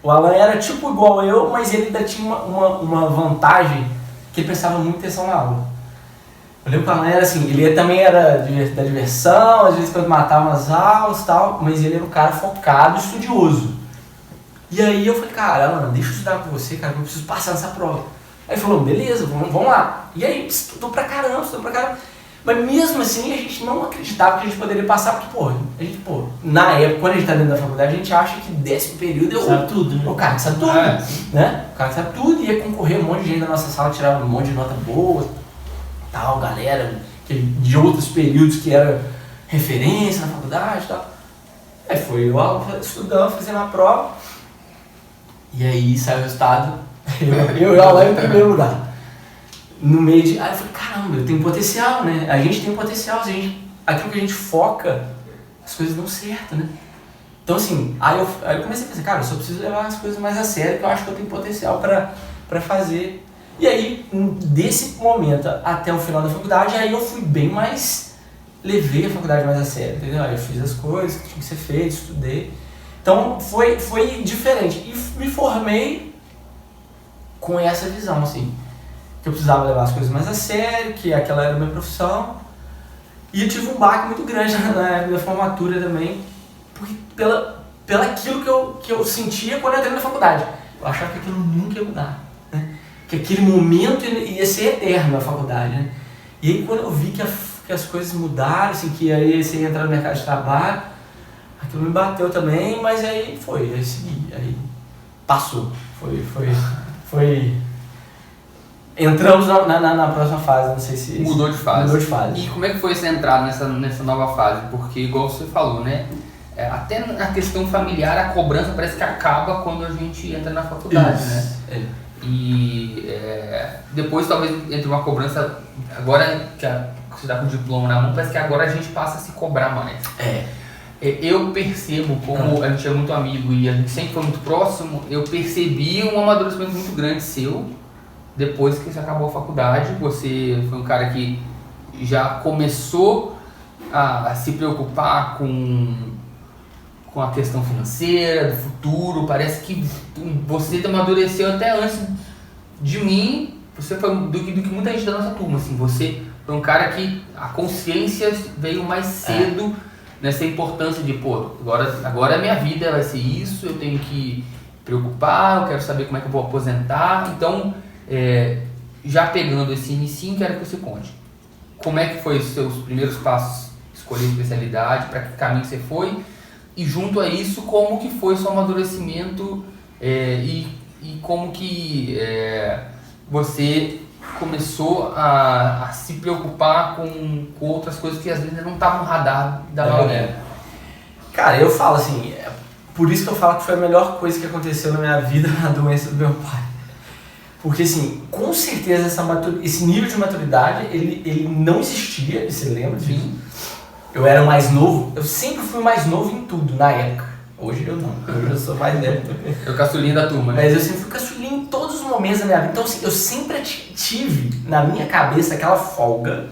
o Alan era tipo igual eu, mas ele ainda tinha uma vantagem, que ele prestava muita atenção na aula. Eu lembro que o Alan era assim, ele também era da diversão, às vezes quando matava umas aulas e tal, mas ele era um cara focado, estudioso. E aí eu falei, cara, Alan, deixa eu estudar com você, cara, eu preciso passar nessa prova. Aí ele falou, beleza, vamos lá. E aí estudou pra caramba. Mas mesmo assim a gente não acreditava que a gente poderia passar, porque, na época, quando a gente tá dentro da faculdade, a gente acha que 10º período sabe tudo, né? O cara que sabe tudo, né? O cara que sabe tudo, ia concorrer um monte de gente da nossa sala, tirava um monte de nota boa, tal, galera de outros períodos que era referência na faculdade e tal. Aí foi eu estudando, fazendo a prova, e aí saiu o resultado, eu e o Alan em primeiro lugar. No meio de... Aí eu falei, caramba, eu tenho potencial, né? A gente tem potencial, aquilo que a gente foca, as coisas dão certo, né? Então assim, aí eu comecei a pensar, cara, eu só preciso levar as coisas mais a sério, que eu acho que eu tenho potencial pra fazer. E aí, desse momento até o final da faculdade, aí eu fui bem mais... Levei a faculdade mais a sério, entendeu? Aí eu fiz as coisas que tinha que ser feito, estudei. Então foi diferente. E me formei com essa visão, assim, que eu precisava levar as coisas mais a sério, que aquela era a minha profissão. E eu tive um baque muito grande na época da formatura também, porque pela aquilo que eu sentia quando eu entrei na faculdade. Eu achava que aquilo nunca ia mudar, né? Que aquele momento ia ser eterno na faculdade, né? E aí quando eu vi que que as coisas mudaram, assim, que aí você entra no mercado de trabalho, aquilo me bateu também, mas aí segui, aí passou, foi... Entramos na próxima fase, não sei se... Mudou de fase. Mudou de fase. E como é que foi essa entrada nessa nova fase? Porque, igual você falou, né? Até na questão familiar, a cobrança parece que acaba quando a gente entra na faculdade, né? E depois talvez entre uma cobrança, agora que você está com o diploma na mão, parece que agora a gente passa a se cobrar mais. Eu percebo, como a gente é muito amigo e a gente sempre foi muito próximo, eu percebi um amadurecimento muito grande seu depois que você acabou a faculdade. Você foi um cara que já começou a se preocupar com a questão financeira, do futuro. Parece que você amadureceu até antes de mim. Você foi do que muita gente da nossa turma, assim. Você foi um cara que a consciência veio mais cedo nessa importância de, agora a minha vida vai ser isso, eu tenho que preocupar, eu quero saber como é que eu vou aposentar. Então, já pegando esse inicinho, quero que você conte. Como é que foi os seus primeiros passos, escolher especialidade, para que caminho você foi? E junto a isso, como que foi seu amadurecimento e como que você começou a se preocupar com outras coisas que às vezes não estavam no radar da maioria? Cara, eu falo assim, por isso que eu falo que foi a melhor coisa que aconteceu na minha vida a doença do meu pai. Porque assim, com certeza esse nível de maturidade, ele não existia, você lembra disso? Sim. Eu era mais novo, eu sempre fui mais novo em tudo, na época. Hoje eu não, hoje eu sou mais velho. Eu caçulinha da turma, né? Mas eu sempre fui caçulinha em todos os momentos da minha vida. Então assim, eu sempre tive na minha cabeça aquela folga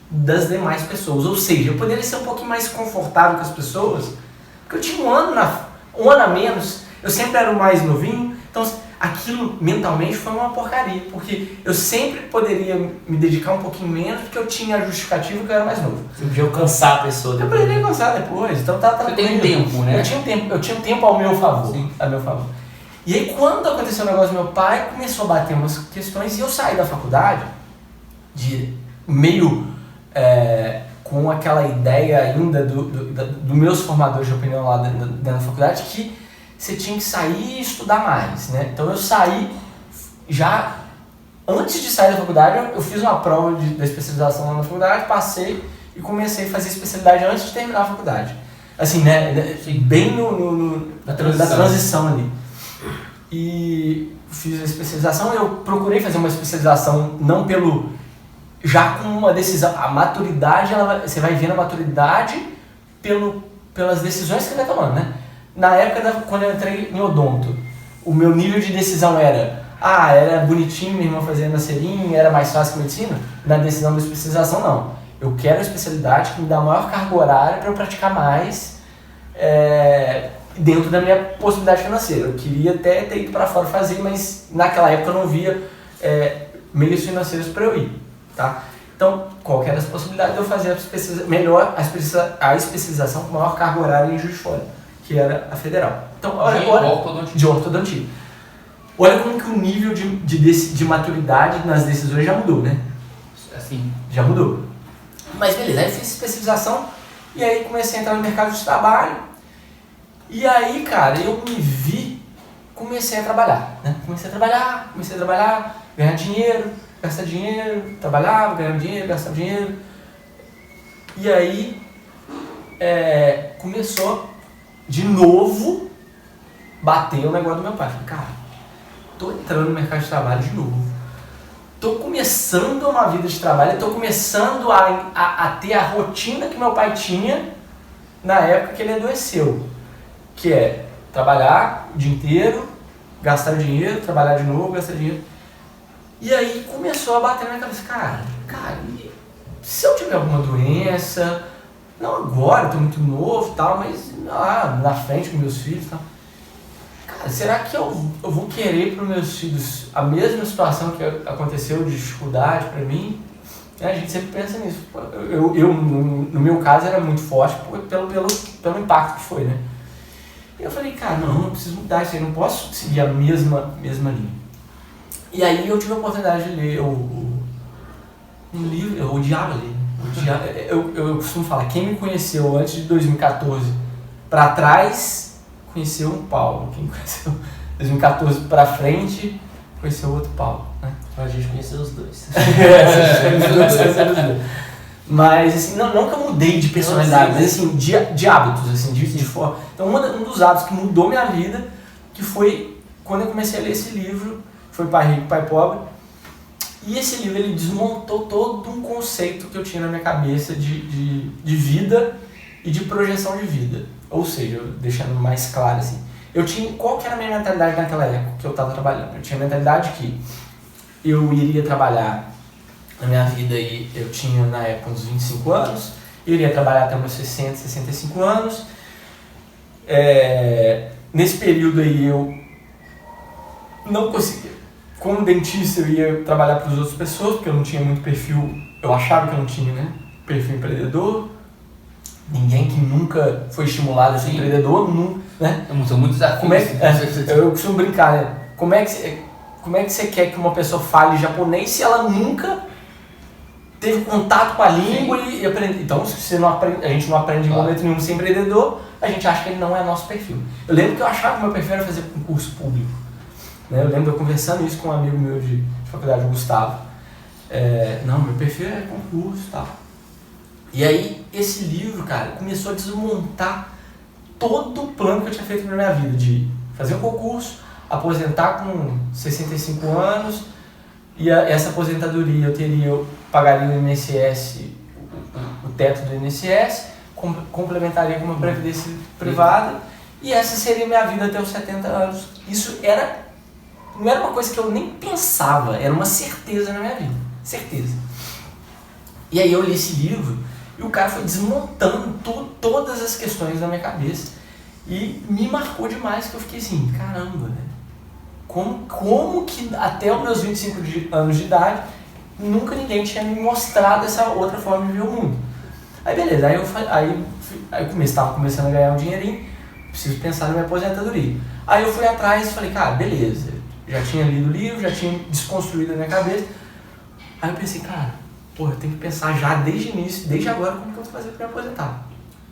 das demais pessoas. Ou seja, eu poderia ser um pouquinho mais confortável com as pessoas, porque eu tinha um ano a menos, eu sempre era o mais novinho. Então aquilo mentalmente foi uma porcaria, porque eu sempre poderia me dedicar um pouquinho menos, porque eu tinha a justificativa que eu era mais novo. Você podia alcançar a pessoa depois. Eu poderia alcançar depois, então tá Você tem um tempo, né? Eu tinha um tempo ao meu favor. Sim. A meu favor. E aí quando aconteceu o negócio do meu pai, começou a bater umas questões e eu saí da faculdade meio com aquela ideia ainda do meus formadores de opinião lá dentro da faculdade, que você tinha que sair e estudar mais, né? Então eu saí, já antes de sair da faculdade, eu fiz uma prova da especialização lá na faculdade, passei e comecei a fazer especialidade antes de terminar a faculdade. Assim, né? Bem na transição ali. E fiz a especialização, eu procurei fazer uma especialização não já com uma decisão, a maturidade, você vai vendo a maturidade pelas decisões que você vai tomando, né? Na época, quando eu entrei em odonto, o meu nível de decisão era bonitinho, minha irmã fazia nascerinha, era mais fácil que medicina. Na decisão da especialização, não. Eu quero a especialidade que me dá maior carga horária para eu praticar mais dentro da minha possibilidade financeira. Eu queria até ter ido para fora fazer, mas naquela época eu não via meios financeiros para eu ir. Tá? Então, qual que era as possibilidades de eu fazer a especialização com maior carga horária em Juiz de Fora, que era a federal. Então, olha, de ortodontia. Olha como que o nível de maturidade nas decisões já mudou, né? Assim. Já mudou. Mas beleza, aí fiz especialização e aí comecei a entrar no mercado de trabalho. E aí, cara, eu comecei a trabalhar, né? Comecei a trabalhar, ganhar dinheiro, gastar dinheiro, trabalhava, ganhava dinheiro, gastava dinheiro. E aí começou de novo bater o negócio do meu pai. Falei, cara, tô entrando no mercado de trabalho de novo. Tô começando uma vida de trabalho, tô começando a ter a rotina que meu pai tinha na época que ele adoeceu. Que é trabalhar o dia inteiro, gastar dinheiro, trabalhar de novo, gastar dinheiro. E aí começou a bater na minha cabeça, cara, se eu tiver alguma doença, não agora, eu tô muito novo e tal, mas na frente com meus filhos e tal. Cara, será que eu vou querer para os meus filhos a mesma situação que aconteceu de dificuldade para mim? A gente sempre pensa nisso. No meu caso, era muito forte pelo impacto que foi, né? E eu falei, cara, não preciso mudar isso aí, não posso seguir a mesma linha. E aí eu tive a oportunidade de ler um livro, eu odiava ler, Eu costumo falar, quem me conheceu antes de 2014 para trás, conheceu um Paulo. Quem conheceu 2014 para frente, conheceu outro Paulo. Né? A gente conheceu os dois. Mas, assim, não que eu mudei de personalidade, mas assim, de hábitos, assim, de forma. Então, um dos hábitos que mudou minha vida, que foi quando eu comecei a ler esse livro, foi Pai Rico, Pai Pobre. E esse livro, ele desmontou todo um conceito que eu tinha na minha cabeça de vida e de projeção de vida. Ou seja, deixando mais claro, assim, qual que era a minha mentalidade naquela época que eu estava trabalhando? Eu tinha a mentalidade que eu iria trabalhar na minha vida aí, eu tinha na época uns 25 anos, eu iria trabalhar até meus 60, 65 anos. Nesse período aí eu não conseguia, como dentista eu ia trabalhar para as outras pessoas, porque eu não tinha muito perfil, eu achava que eu não tinha, né, perfil empreendedor. Ninguém que nunca foi estimulado a ser empreendedor, né? São muitos desafios. Eu costumo brincar, né? Como é que você quer que uma pessoa fale japonês se ela nunca teve contato com a língua e aprende? Então, se a gente não aprende em momento nenhum ser empreendedor, a gente acha que ele não é nosso perfil. Eu lembro que eu achava que o meu perfil era fazer concurso público. Né? Eu lembro eu conversando isso com um amigo meu de faculdade, o Gustavo. Não, meu perfil é concurso e tal. E aí, esse livro, cara, começou a desmontar todo o plano que eu tinha feito na minha vida, de fazer um concurso, aposentar com 65 anos, e essa aposentadoria eu pagaria o INSS, o teto do INSS, complementaria com uma previdência privada, e essa seria minha vida até os 70 anos. Isso não era uma coisa que eu nem pensava, era uma certeza na minha vida, certeza. E aí eu li esse livro, e o cara foi desmontando todas as questões da minha cabeça. E me marcou demais, que eu fiquei assim, caramba, né? Como que até os meus 25 anos de idade, nunca ninguém tinha me mostrado essa outra forma de ver o mundo. Aí beleza, aí eu estava começando a ganhar um dinheirinho, preciso pensar na minha aposentadoria. Aí eu fui atrás e falei, cara, beleza, já tinha lido o livro, já tinha desconstruído a minha cabeça. Aí eu pensei, cara, eu tenho que pensar já desde o início, desde agora, como que eu vou fazer para me aposentar.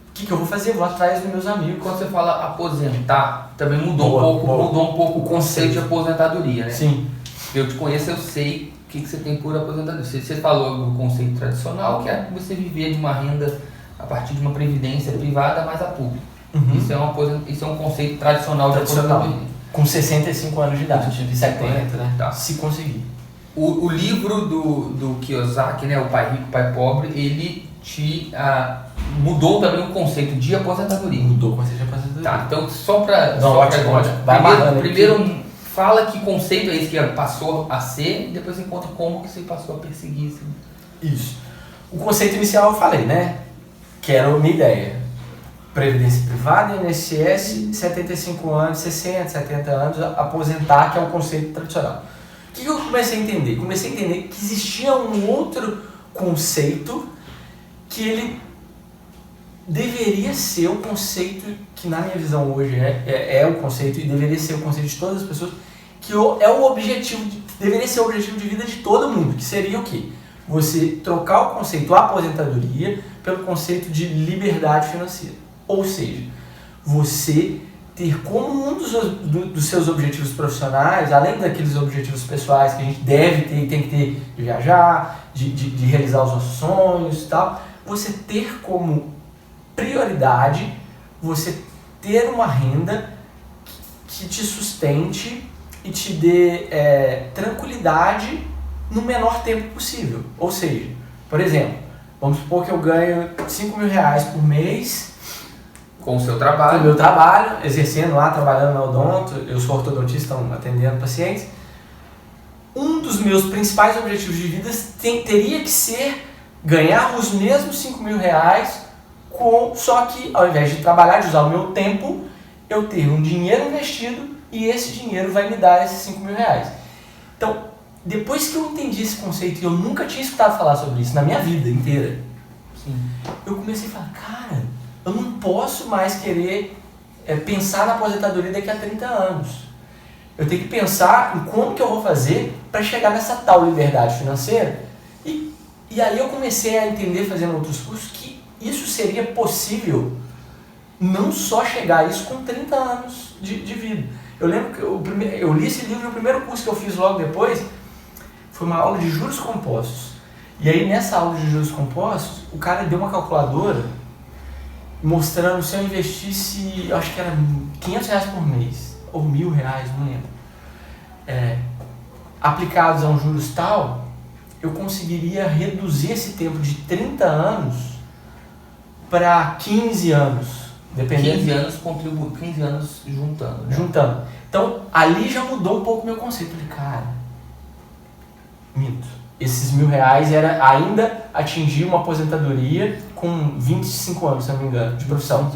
O que eu vou fazer? Eu vou atrás dos meus amigos. Quando você fala aposentar, também mudou um pouco o conceito de aposentadoria, né? Sim. Eu te conheço, eu sei o que você tem por aposentadoria. Você falou do conceito tradicional, que é você viver de uma renda a partir de uma previdência privada mais a pública. Uhum. Isso é um conceito tradicional de aposentadoria. Com 65 anos de idade, 70, né? Tá. Se conseguir. O livro do Kiyosaki, né, O Pai Rico, Pai Pobre, ele te mudou também o conceito de aposentadoria. Mudou o conceito de aposentadoria. Tá, então só para... Ótimo. Primeiro fala que conceito é esse que passou a ser, e depois você conta como que você passou a perseguir isso. Isso. O conceito inicial eu falei, né? Que era a minha ideia. Previdência privada, INSS, 75 anos, 60, 70 anos, aposentar, que é o conceito tradicional. O que eu comecei a entender? Comecei a entender que existia um outro conceito que ele deveria ser o conceito que na minha visão hoje é o conceito e deveria ser o conceito de todas as pessoas, que é o objetivo, deveria ser o objetivo de vida de todo mundo, que seria o quê? Você trocar o conceito aposentadoria pelo conceito de liberdade financeira. Ou seja, você ter como um dos seus objetivos profissionais, além daqueles objetivos pessoais que a gente deve ter e tem que ter, de viajar, de realizar os nossos sonhos e tal, você ter como prioridade, você ter uma renda que te sustente e te dê tranquilidade no menor tempo possível. Ou seja, por exemplo, vamos supor que eu ganho R$5.000 por mês com o seu trabalho. Com o meu trabalho, exercendo lá, trabalhando na odonto, eu sou ortodontista, atendendo pacientes. Um dos meus principais objetivos de vida teria que ser ganhar os mesmos R$5.000, só que ao invés de trabalhar, de usar o meu tempo, eu ter um dinheiro investido e esse dinheiro vai me dar esses R$5.000. Então, depois que eu entendi esse conceito e eu nunca tinha escutado falar sobre isso na minha vida inteira, sim, eu comecei a falar, cara, eu não posso mais querer pensar na aposentadoria daqui a 30 anos. Eu tenho que pensar em como que eu vou fazer para chegar nessa tal liberdade financeira e E aí eu comecei a entender, fazendo outros cursos, que isso seria possível não só chegar a isso com 30 anos de vida. Eu lembro que eu li esse livro, o primeiro curso que eu fiz logo depois foi uma aula de juros compostos. E aí nessa aula de juros compostos, o cara deu uma calculadora mostrando se eu investisse, eu acho que era R$500 por mês, ou R$1.000, não lembro. Aplicados a um juros tal, eu conseguiria reduzir esse tempo de 30 anos para 15 anos. Dependendo. 15 anos juntando. Né? Juntando. Então, ali já mudou um pouco o meu conceito. Falei, cara, minto. Esses R$1.000 era ainda atingir uma aposentadoria com 25 anos, se não me engano, de profissão.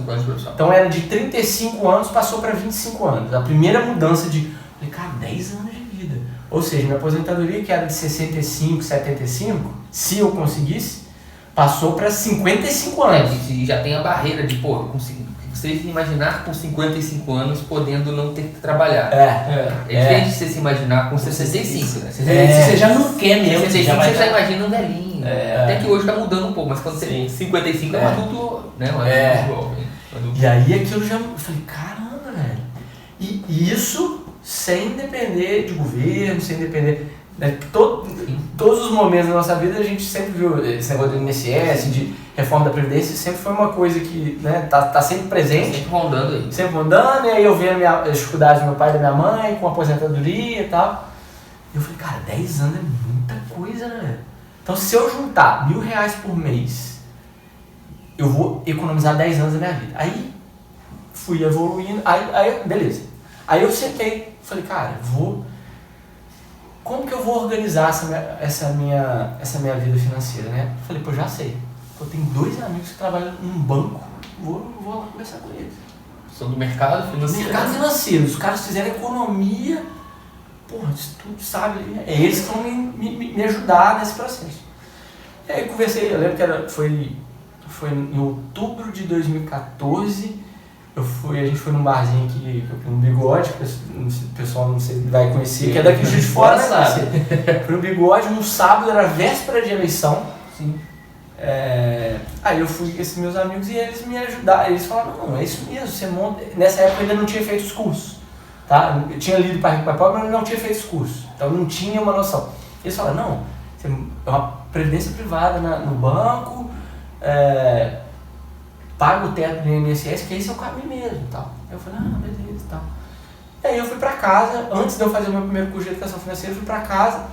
Então, era de 35 anos, passou para 25 anos. A primeira mudança de... Falei, cara, 10 anos de vida. Ou seja, minha aposentadoria, que era de 65, 75, se eu conseguisse, passou para 55 anos. E já tem a barreira de, você se imaginar com 55 anos podendo não ter que trabalhar. É diferente de você se imaginar com 65, né? Você já não quer mesmo. 65 você já imagina um velhinho. Até que hoje tá mudando um pouco, mas quando você tem 55 é um adulto, né? E aí aquilo já... Eu falei, caramba, velho. E isso sem depender de governo, sem depender... Né? Todos os momentos da nossa vida a gente sempre viu esse negócio do INSS, de reforma da Previdência, sempre foi uma coisa que, né, tá sempre presente. Sempre rondando aí. Sempre rondando, e aí eu vendo as dificuldades do meu pai e da minha mãe, com a aposentadoria e tal. E eu falei, cara, 10 anos é muita coisa, né? Então se eu juntar R$1.000 por mês, eu vou economizar 10 anos da minha vida. Aí fui evoluindo, aí beleza. Aí eu sentei, falei, cara, como que eu vou organizar essa minha vida financeira, né? Falei, já sei. Eu tenho 2 amigos que trabalham num banco, vou lá conversar com eles. São do mercado financeiro? Mercado financeiro. Os caras fizeram economia, isso tudo, sabe? É eles que vão me ajudar nesse processo. E aí eu conversei, eu lembro que foi em outubro de 2014, a gente foi num barzinho aqui no Bigode, que o pessoal não sei, vai conhecer, que é daqui de fora, sabe? Foi no Bigode, no sábado, era véspera de eleição. Sim. Aí eu fui com esses meus amigos e eles me ajudaram. Eles falaram, não, é isso mesmo, você monta... Nessa época eu ainda não tinha feito os cursos, tá? Eu tinha lido Pai Rico, Pai Pobre, mas não tinha feito os cursos. Então não tinha uma noção. Eles falaram, não, é uma previdência privada no banco, paga o teto do INSS, que esse é o caminho mesmo e tal. Aí eu falei, beleza e tal. E aí eu fui pra casa, antes de eu fazer o meu primeiro curso de educação financeira, eu fui pra casa,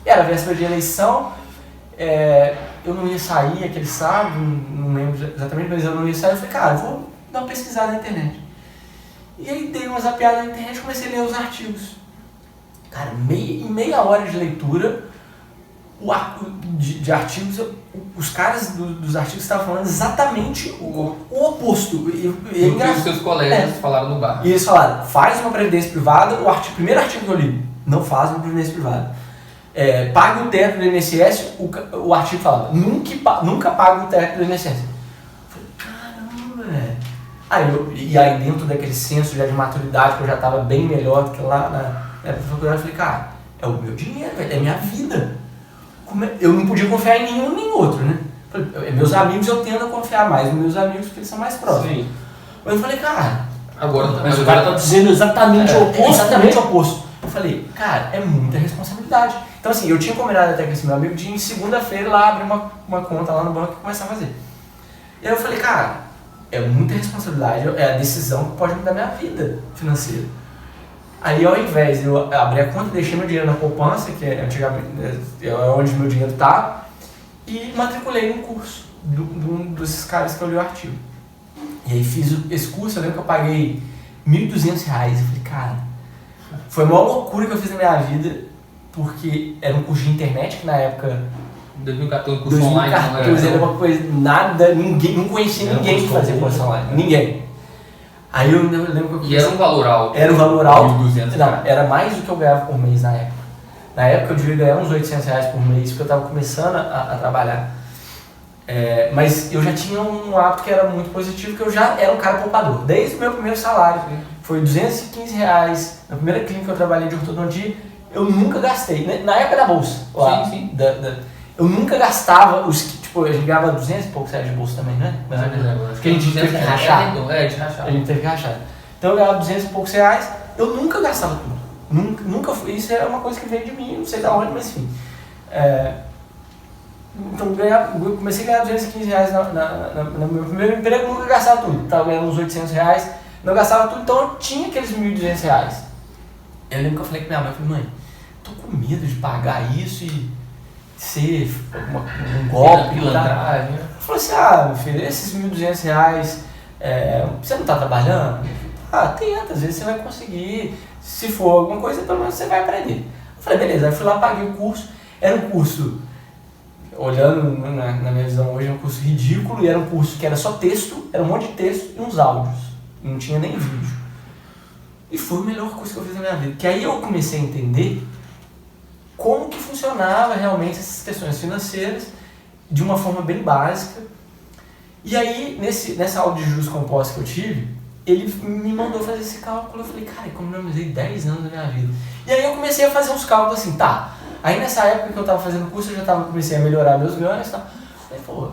era véspera de eleição, eu não ia sair aquele sábado, não lembro exatamente, mas eu não ia sair, eu falei, cara, eu vou dar uma pesquisada na internet. E aí dei uma zapeada na internet e comecei a ler os artigos. Cara, em meia hora de leitura, de artigos, os caras dos artigos estavam falando exatamente o oposto. O que os seus colegas falaram no bar. E eles falaram, faz uma previdência privada, o primeiro artigo que eu li, não faz uma previdência privada. Paga o teto do INSS, o artigo falava, nunca paga o teto do INSS. Eu falei, caramba, velho. Aí dentro daquele senso de maturidade, que eu já estava bem melhor do que lá na faculdade, eu falei, cara, é o meu dinheiro, é a minha vida. Eu não podia confiar em nenhum nem outro, né? Meus amigos eu tendo a confiar mais nos meus amigos porque eles são mais próximos. Sim. Mas eu falei, cara... Mas o cara tá dizendo exatamente o oposto. Exatamente o oposto. Eu falei, cara, é muita responsabilidade. Então assim, eu tinha combinado até com esse meu amigo de em segunda-feira lá abrir uma conta lá no banco e começar a fazer. E aí eu falei, cara, é muita responsabilidade, é a decisão que pode mudar minha vida financeira. Aí ao invés de eu abrir a conta, deixei meu dinheiro na poupança, que antigamente é onde meu dinheiro estava, e matriculei num curso de um desses caras que eu li o artigo. E aí fiz esse curso, eu lembro que eu paguei R$1.200. Eu falei, cara, foi a maior loucura que eu fiz na minha vida, porque era um curso de internet, que na época... 2014, curso online. 2014 era uma coisa, não conhecia ninguém que fazia curso online. Ninguém. Aí eu lembro que eu comecei... E era um valor alto. Era um valor alto. 1.200. Não, era mais do que eu ganhava por mês na época. Na época eu devia ganhar uns R$800 por mês, porque eu estava começando a trabalhar. Mas eu já tinha um hábito que era muito positivo, que eu já era um cara poupador. Desde o meu primeiro salário, foi R$215. Na primeira clínica que eu trabalhei de ortodontia, eu nunca gastei. Na época da bolsa. Lá, sim. Eu nunca gastava os que, tipo, a gente ganhava 200 e poucos reais de bolsa também, né? Mas porque a gente teve que rachar. De rachar. A gente teve que rachar. Então eu ganhava 200 e poucos reais, eu nunca gastava tudo. Nunca foi. Isso é uma coisa que veio de mim, não sei da onde, mas enfim. Então eu comecei a ganhar 215 reais no meu primeiro emprego, eu nunca gastava tudo. Estava ganhando uns 800 reais, não gastava tudo, então eu tinha aqueles 1.200 reais. Eu lembro que eu falei com minha mãe, mãe, tô com medo de pagar isso e ser um golpe. Eu falei assim, meu filho, esses 1.200 reais, você não está trabalhando? Tenta, às vezes você vai conseguir, se for alguma coisa, pelo menos você vai aprender. Eu falei, beleza, aí eu fui lá, paguei o curso, era um curso, olhando na minha visão hoje, é um curso ridículo, e era um curso que era só texto, era um monte de texto e uns áudios, não tinha nem vídeo. E foi a melhor coisa que eu fiz na minha vida, que aí eu comecei a entender como que funcionava realmente essas questões financeiras de uma forma bem básica. E aí, nessa aula de juros compostos que eu tive, ele me mandou fazer esse cálculo. Eu falei, cara, eu economizei 10 anos da minha vida. E aí eu comecei a fazer uns cálculos assim, tá. Aí nessa época que eu estava fazendo o curso, eu já comecei a melhorar meus ganhos e tal. Eu falei,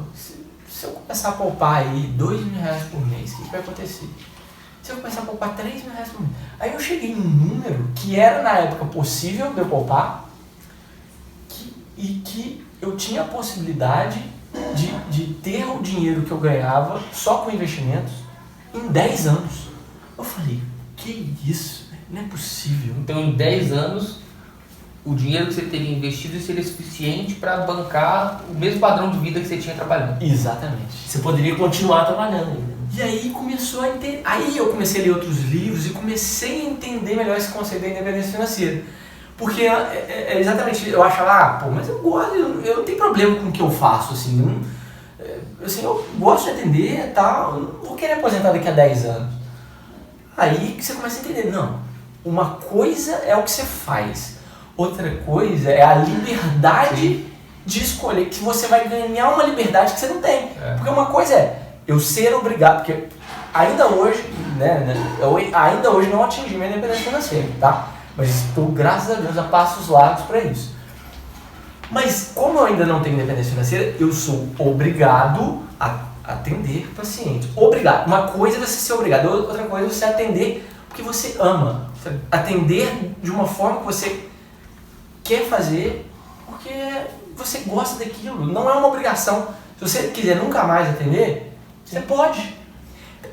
se eu começar a poupar aí 2.000 reais por mês, o que vai acontecer? Se eu começar a poupar 3.000 reais por mês? Aí eu cheguei num número que era na época possível de eu poupar, e que eu tinha a possibilidade de ter o dinheiro que eu ganhava só com investimentos em 10 anos. Eu falei, que isso? Não é possível. Então em 10 anos, o dinheiro que você teria investido seria suficiente para bancar o mesmo padrão de vida que você tinha trabalhando. Exatamente. Você poderia continuar trabalhando ainda. E aí começou a entender. Aí eu comecei a ler outros livros e comecei a entender melhor esse conceito da independência financeira. Porque exatamente, eu achava, mas eu gosto, eu não tenho problema com o que eu faço, assim, eu gosto de atender e tal, eu não vou querer aposentar daqui a 10 anos. Aí você começa a entender, não, uma coisa é o que você faz, outra coisa é a liberdade de escolher, que você vai ganhar uma liberdade que você não tem. Porque uma coisa é eu ser obrigado, porque ainda hoje, eu ainda hoje não atingi minha independência financeira, tá? Mas estou, graças a Deus, a passos largos para isso. Mas como eu ainda não tenho independência financeira, eu sou obrigado a atender pacientes. Obrigado. Uma coisa é você ser obrigado, outra coisa é você atender porque você ama. Atender de uma forma que você quer fazer porque você gosta daquilo. Não é uma obrigação. Se você quiser nunca mais atender, você pode.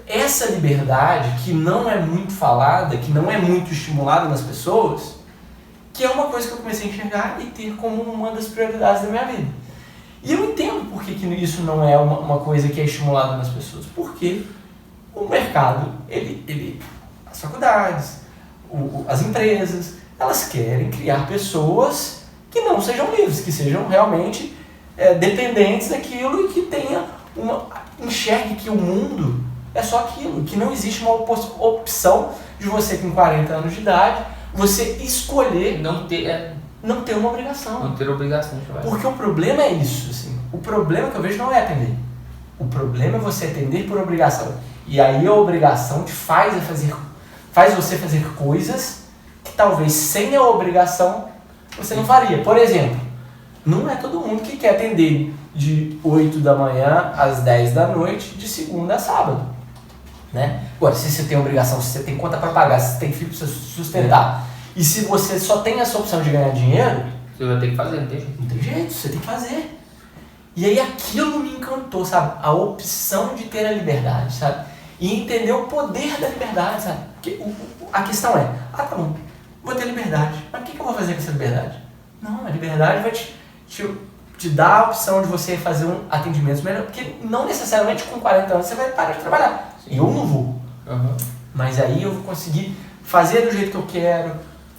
Essa liberdade que não é muito falada, que não é muito estimulada nas pessoas, que é uma coisa que eu comecei a enxergar e ter como uma das prioridades da minha vida. E eu entendo por que isso não é uma coisa que é estimulada nas pessoas. Porque o mercado, as faculdades, as empresas, elas querem criar pessoas que não sejam livres, que sejam realmente dependentes daquilo e que enxergue que o mundo é só aquilo, que não existe uma opção de você com 40 anos de idade, você escolher não ter uma obrigação. Não ter obrigação de trabalhar. Porque o problema é isso, assim. O problema que eu vejo não é atender. O problema é você atender por obrigação. E aí a obrigação te faz você fazer coisas que talvez sem a obrigação você não faria. Por exemplo, não é todo mundo que quer atender de 8 da manhã às 10 da noite, de segunda a sábado. Né? Agora, se você tem obrigação, se você tem conta para pagar, se você tem filho para você sustentar, e se você só tem essa opção de ganhar dinheiro, você vai ter que fazer, não tem jeito. Não tem jeito, você tem que fazer. E aí aquilo me encantou, sabe? A opção de ter a liberdade, sabe? E entender o poder da liberdade, sabe? Porque a questão é, tá bom, vou ter liberdade, mas o que eu vou fazer com essa liberdade? Não, a liberdade vai te dar a opção de você fazer um atendimento melhor, porque não necessariamente com 40 anos você vai parar de trabalhar. Eu não vou. Mas aí eu vou conseguir fazer do jeito que eu quero,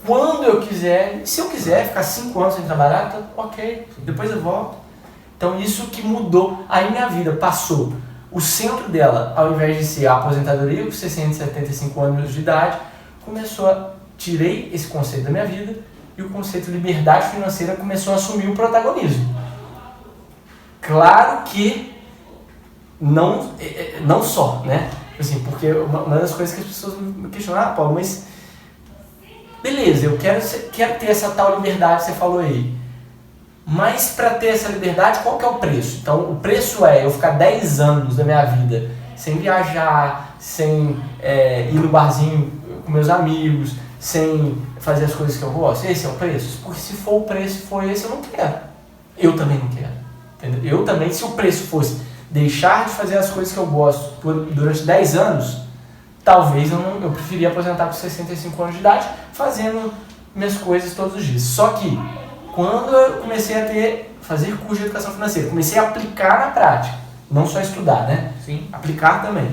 quando eu quiser. E se eu quiser ficar 5 anos sem trabalhar, tá ok, depois eu volto. Então isso que mudou. Aí minha vida passou. O centro dela, ao invés de ser a aposentadoria, com 675 anos de idade, tirei esse conceito da minha vida e o conceito de liberdade financeira começou a assumir o protagonismo. Claro que não só, né? Assim, porque uma das coisas que as pessoas me questionam, Paulo, mas beleza, eu quero ter essa tal liberdade que você falou aí. Mas para ter essa liberdade, qual que é o preço? Então, o preço é eu ficar 10 anos da minha vida sem viajar, sem ir no barzinho com meus amigos, sem fazer as coisas que eu gosto. Esse é o preço? Porque se for o preço, for esse, eu não quero. Eu também não quero. Entendeu? Eu também, se o preço fosse deixar de fazer as coisas que eu gosto durante 10 anos, talvez eu preferia aposentar com 65 anos de idade, fazendo minhas coisas todos os dias. Só que, quando eu comecei a fazer curso de educação financeira, comecei a aplicar na prática, não só estudar, né? Sim. Aplicar também.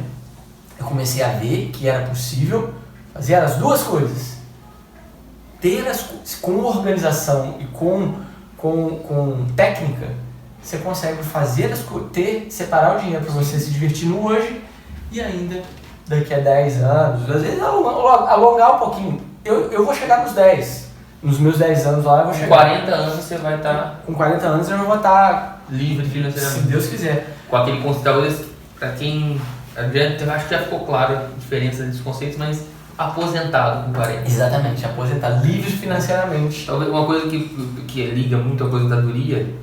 Eu comecei a ver que era possível fazer as duas coisas. Com organização e com técnica, você consegue fazer separar o dinheiro para você se divertir no hoje e ainda daqui a 10 anos, às vezes alongar um pouquinho. Eu vou chegar nos 10. Nos meus 10 anos lá eu vou chegar. Com 40 anos você vai estar... Com 40 anos eu já vou estar livre financeiramente. Se Deus quiser. Com aquele conceito, talvez, para quem... Eu acho que já ficou claro a diferença desses conceitos, mas aposentado com 40. Exatamente, aposentado, livre financeiramente. Talvez uma coisa que liga muito à aposentadoria,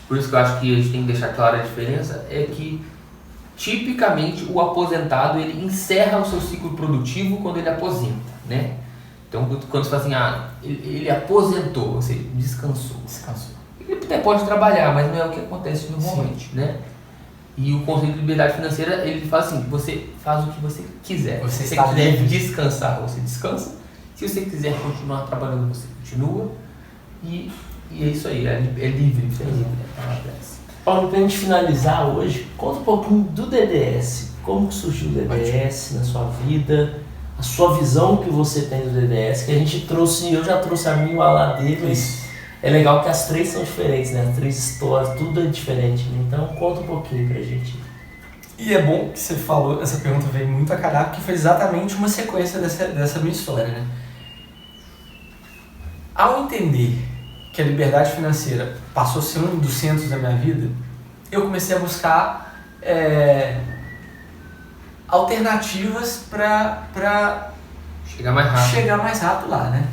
por isso que eu acho que a gente tem que deixar clara a diferença, é que tipicamente o aposentado ele encerra o seu ciclo produtivo quando ele aposenta, né? Então quando você fala assim, ele aposentou, você descansou. Ele até pode trabalhar, mas não é o que acontece normalmente, né? E o conceito de liberdade financeira, ele fala assim, você faz o que você quiser. Você se você está quiser livre. descansar, você descansa. Se você quiser continuar trabalhando, você continua. E é isso aí, é livre. Paulo, pra gente finalizar hoje, conta um pouquinho do DDS. Como surgiu o DDS na sua vida, a sua visão que você tem do DDS, que a gente trouxe, eu já trouxe a minha e o Alá dele, mas é legal que as três são diferentes, né? As três histórias, tudo é diferente, né? Então conta um pouquinho pra gente. E é bom que você falou, essa pergunta veio muito a calhar, porque foi exatamente uma sequência dessa minha história, né? Ao entender que a liberdade financeira passou a ser um dos centros da minha vida, eu comecei a buscar alternativas para chegar mais rápido lá, né?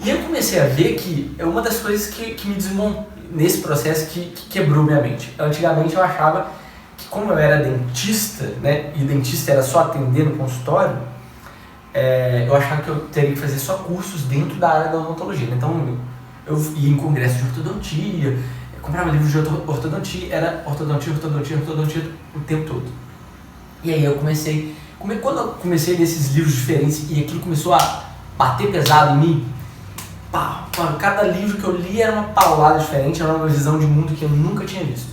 E eu comecei a ver que é uma das coisas que me desmontou nesse processo que quebrou minha mente. Antigamente eu achava que, como eu era dentista, né, e dentista era só atender no consultório, eu achava que eu teria que fazer só cursos dentro da área da odontologia. Então eu ia em congresso de ortodontia, eu comprava livros de ortodontia, era ortodontia o tempo todo. E aí eu comecei, quando eu comecei a ler esses livros diferentes e aquilo começou a bater pesado em mim, cada livro que eu li era uma paulada diferente, era uma visão de mundo que eu nunca tinha visto.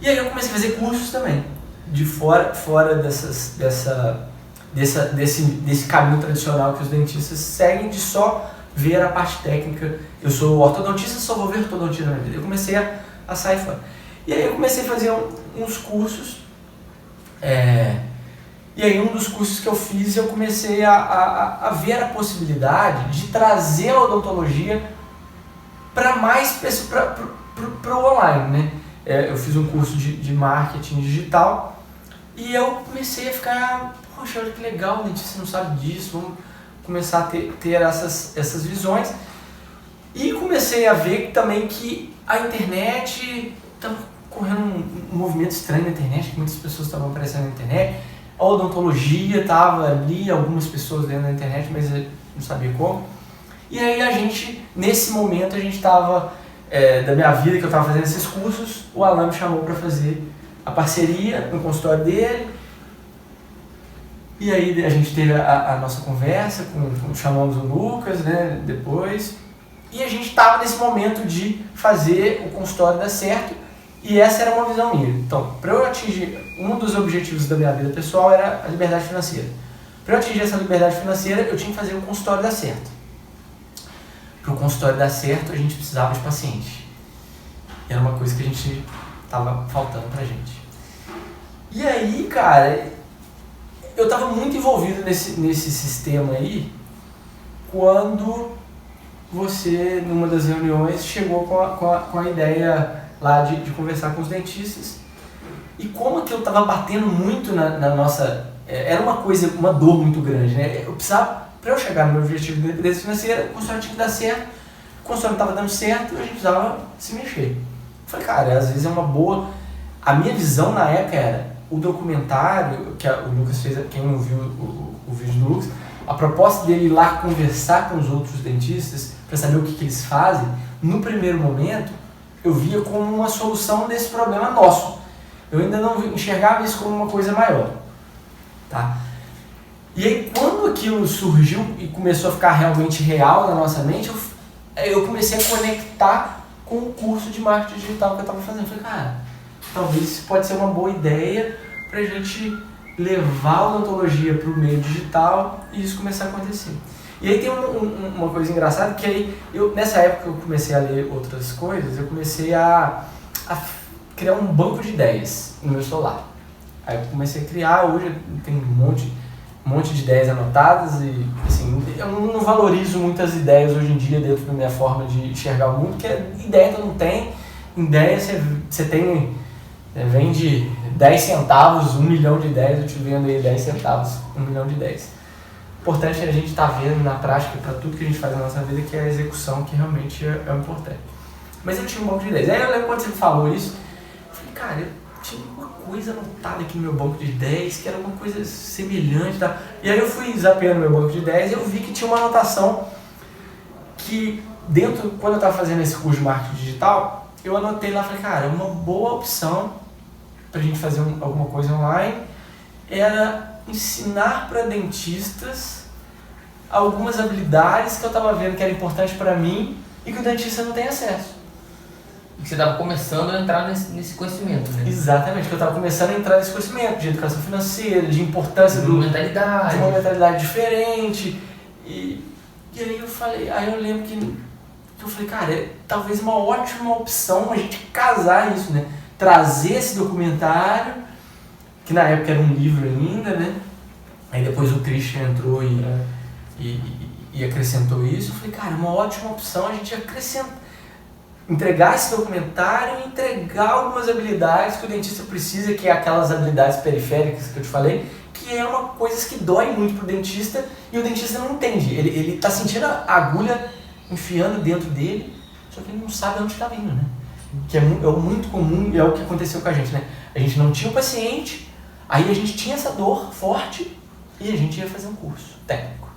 E aí eu comecei a fazer cursos também, de fora desse caminho tradicional que os dentistas seguem, de só ver a parte técnica. Eu sou ortodontista, só vou ver ortodontia na minha vida. Eu comecei a sair fora. E aí eu comecei a fazer uns cursos, e aí um dos cursos que eu fiz, eu comecei a ver a possibilidade de trazer a odontologia para mais pessoas, para o online, né? Eu fiz um curso de marketing digital e eu comecei a ficar, poxa, olha que legal, o dentista não sabe disso, vamos começar a ter essas visões. E comecei a ver também que a internet, estava correndo um movimento estranho na internet, que muitas pessoas estavam aparecendo na internet. A odontologia estava ali, algumas pessoas dentro da internet, mas eu não sabia como. E aí nesse momento a gente estava, da minha vida que eu estava fazendo esses cursos, o Alan me chamou para fazer a parceria no consultório dele. E aí a gente teve a nossa conversa, chamamos o Lucas, né, depois. E a gente estava nesse momento de fazer o consultório dar certo. E essa era uma visão minha. Então, para eu atingir, um dos objetivos da minha vida pessoal era a liberdade financeira. Para eu atingir essa liberdade financeira, eu tinha que fazer o consultório dar certo. Para o consultório dar certo, a gente precisava de paciente. E era uma coisa que a gente estava faltando pra gente. E aí, cara, eu estava muito envolvido nesse sistema aí, quando você, numa das reuniões, chegou com a ideia lá de conversar com os dentistas. E como que eu estava batendo muito na nossa... era uma dor muito grande, né? Eu precisava, para eu chegar no meu objetivo de independência financeira, o consultório tinha que dar certo, o consultório não estava dando certo e a gente precisava se mexer. Eu falei, cara, às vezes é uma boa... A minha visão na época era, o documentário, que o Lucas fez, quem não viu o vídeo do Lucas, a proposta dele ir lá conversar com os outros dentistas para saber o que eles fazem, no primeiro momento, eu via como uma solução desse problema nosso. Eu ainda não enxergava isso como uma coisa maior. Tá? E aí, quando aquilo surgiu e começou a ficar realmente real na nossa mente, eu comecei a conectar com o curso de marketing digital que eu estava fazendo. Eu falei, cara, talvez isso pode ser uma boa ideia para a gente levar a odontologia para o meio digital e isso começar a acontecer. E aí tem uma coisa engraçada, que aí, nessa época eu comecei a ler outras coisas, eu comecei a criar um banco de ideias no meu celular. Aí eu comecei a criar, hoje tem um monte de ideias anotadas e assim, eu não valorizo muitas ideias hoje em dia dentro da minha forma de enxergar o mundo, porque ideia todo mundo tem, ideia você tem, vem de 10 centavos, 1 milhão de ideias, eu te vendo aí 10 centavos, 1 milhão de ideias. O importante é a gente estar vendo na prática para tudo que a gente faz na nossa vida, que é a execução, que realmente é o importante. Mas eu tinha um banco de ideias. Aí eu lembro quando você falou isso, eu falei, cara, eu tinha uma coisa anotada aqui no meu banco de ideias, que era uma coisa semelhante. Tá? E aí eu fui zapeando meu banco de ideias e eu vi que tinha uma anotação que dentro, quando eu estava fazendo esse curso de marketing digital, eu anotei lá, falei, cara, uma boa opção para a gente fazer alguma coisa online era ensinar para dentistas algumas habilidades que eu estava vendo que era importante para mim e que o dentista não tem acesso. E que você estava começando a entrar nesse conhecimento, né? Exatamente, que eu estava começando a entrar nesse conhecimento de educação financeira, de importância de uma mentalidade diferente. E aí eu lembro que eu falei, cara, talvez uma ótima opção a gente casar isso, né? Trazer esse documentário, que na época era um livro ainda, né? Aí depois o Christian entrou e acrescentou isso. Eu falei, cara, uma ótima opção a gente entregar esse documentário e entregar algumas habilidades que o dentista precisa, que é aquelas habilidades periféricas que eu te falei, que é uma coisa que dói muito pro dentista e o dentista não entende. Ele tá sentindo a agulha enfiando dentro dele, só que ele não sabe onde está vindo, né? Que é muito comum e é o que aconteceu com a gente, né? A gente não tinha o paciente, aí a gente tinha essa dor forte e a gente ia fazer um curso técnico.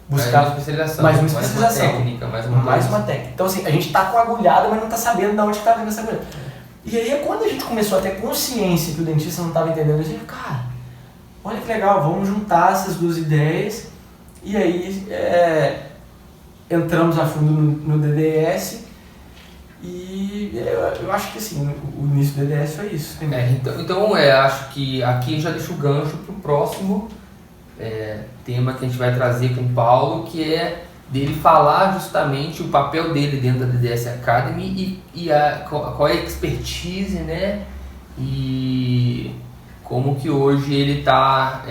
Buscar mais uma especialização, mais uma técnica, mais uma técnica. Então assim, a gente está com a agulhada, mas não está sabendo de onde está vindo essa agulha. E aí é quando a gente começou a ter consciência que o dentista não estava entendendo, a gente, cara, olha que legal, vamos juntar essas duas ideias e aí entramos a fundo no DDS. E eu acho que assim, o início do DDS foi isso. Então acho que aqui já deixo o gancho para o próximo tema que a gente vai trazer com o Paulo, que é dele falar justamente o papel dele dentro da DDS Academy e qual é a expertise, né? E como que hoje ele está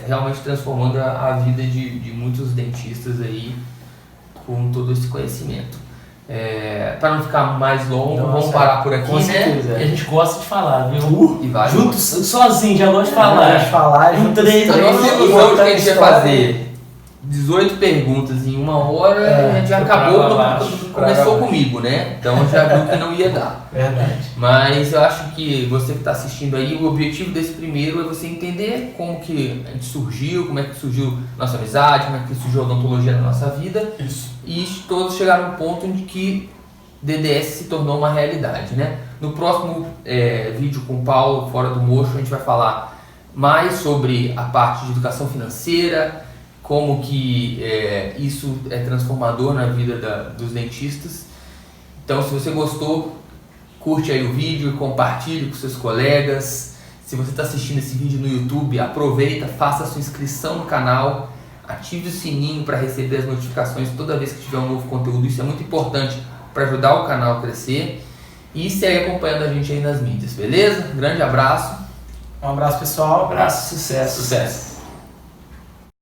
realmente transformando a vida de muitos dentistas aí com todo esse conhecimento. Para não ficar mais longo, vamos parar por aqui, né? E a gente gosta de falar, viu? E vai. Juntos, sozinho, já gosta de falar. Um três. A nossa ilusão de que a gente ia fazer 18 perguntas em 1 hora, a gente já acabou, começou comigo, né? Então já viu que não ia dar. Verdade. Mas eu acho que você que está assistindo aí, o objetivo desse primeiro é você entender como que a gente surgiu, como é que surgiu nossa amizade, como é que surgiu a odontologia na nossa vida. Isso. E todos chegaram a um ponto em que DDS se tornou uma realidade, né? No próximo vídeo com o Paulo, Fora do Mocho, a gente vai falar mais sobre a parte de educação financeira, como que isso é transformador na vida dos dentistas. Então, se você gostou, curte aí o vídeo e compartilhe com seus colegas. Se você está assistindo esse vídeo no YouTube, aproveita, faça a sua inscrição no canal, ative o sininho para receber as notificações toda vez que tiver um novo conteúdo. Isso é muito importante para ajudar o canal a crescer. E segue acompanhando a gente aí nas mídias, beleza? Um grande abraço. Um abraço, pessoal. Abraço, sucesso.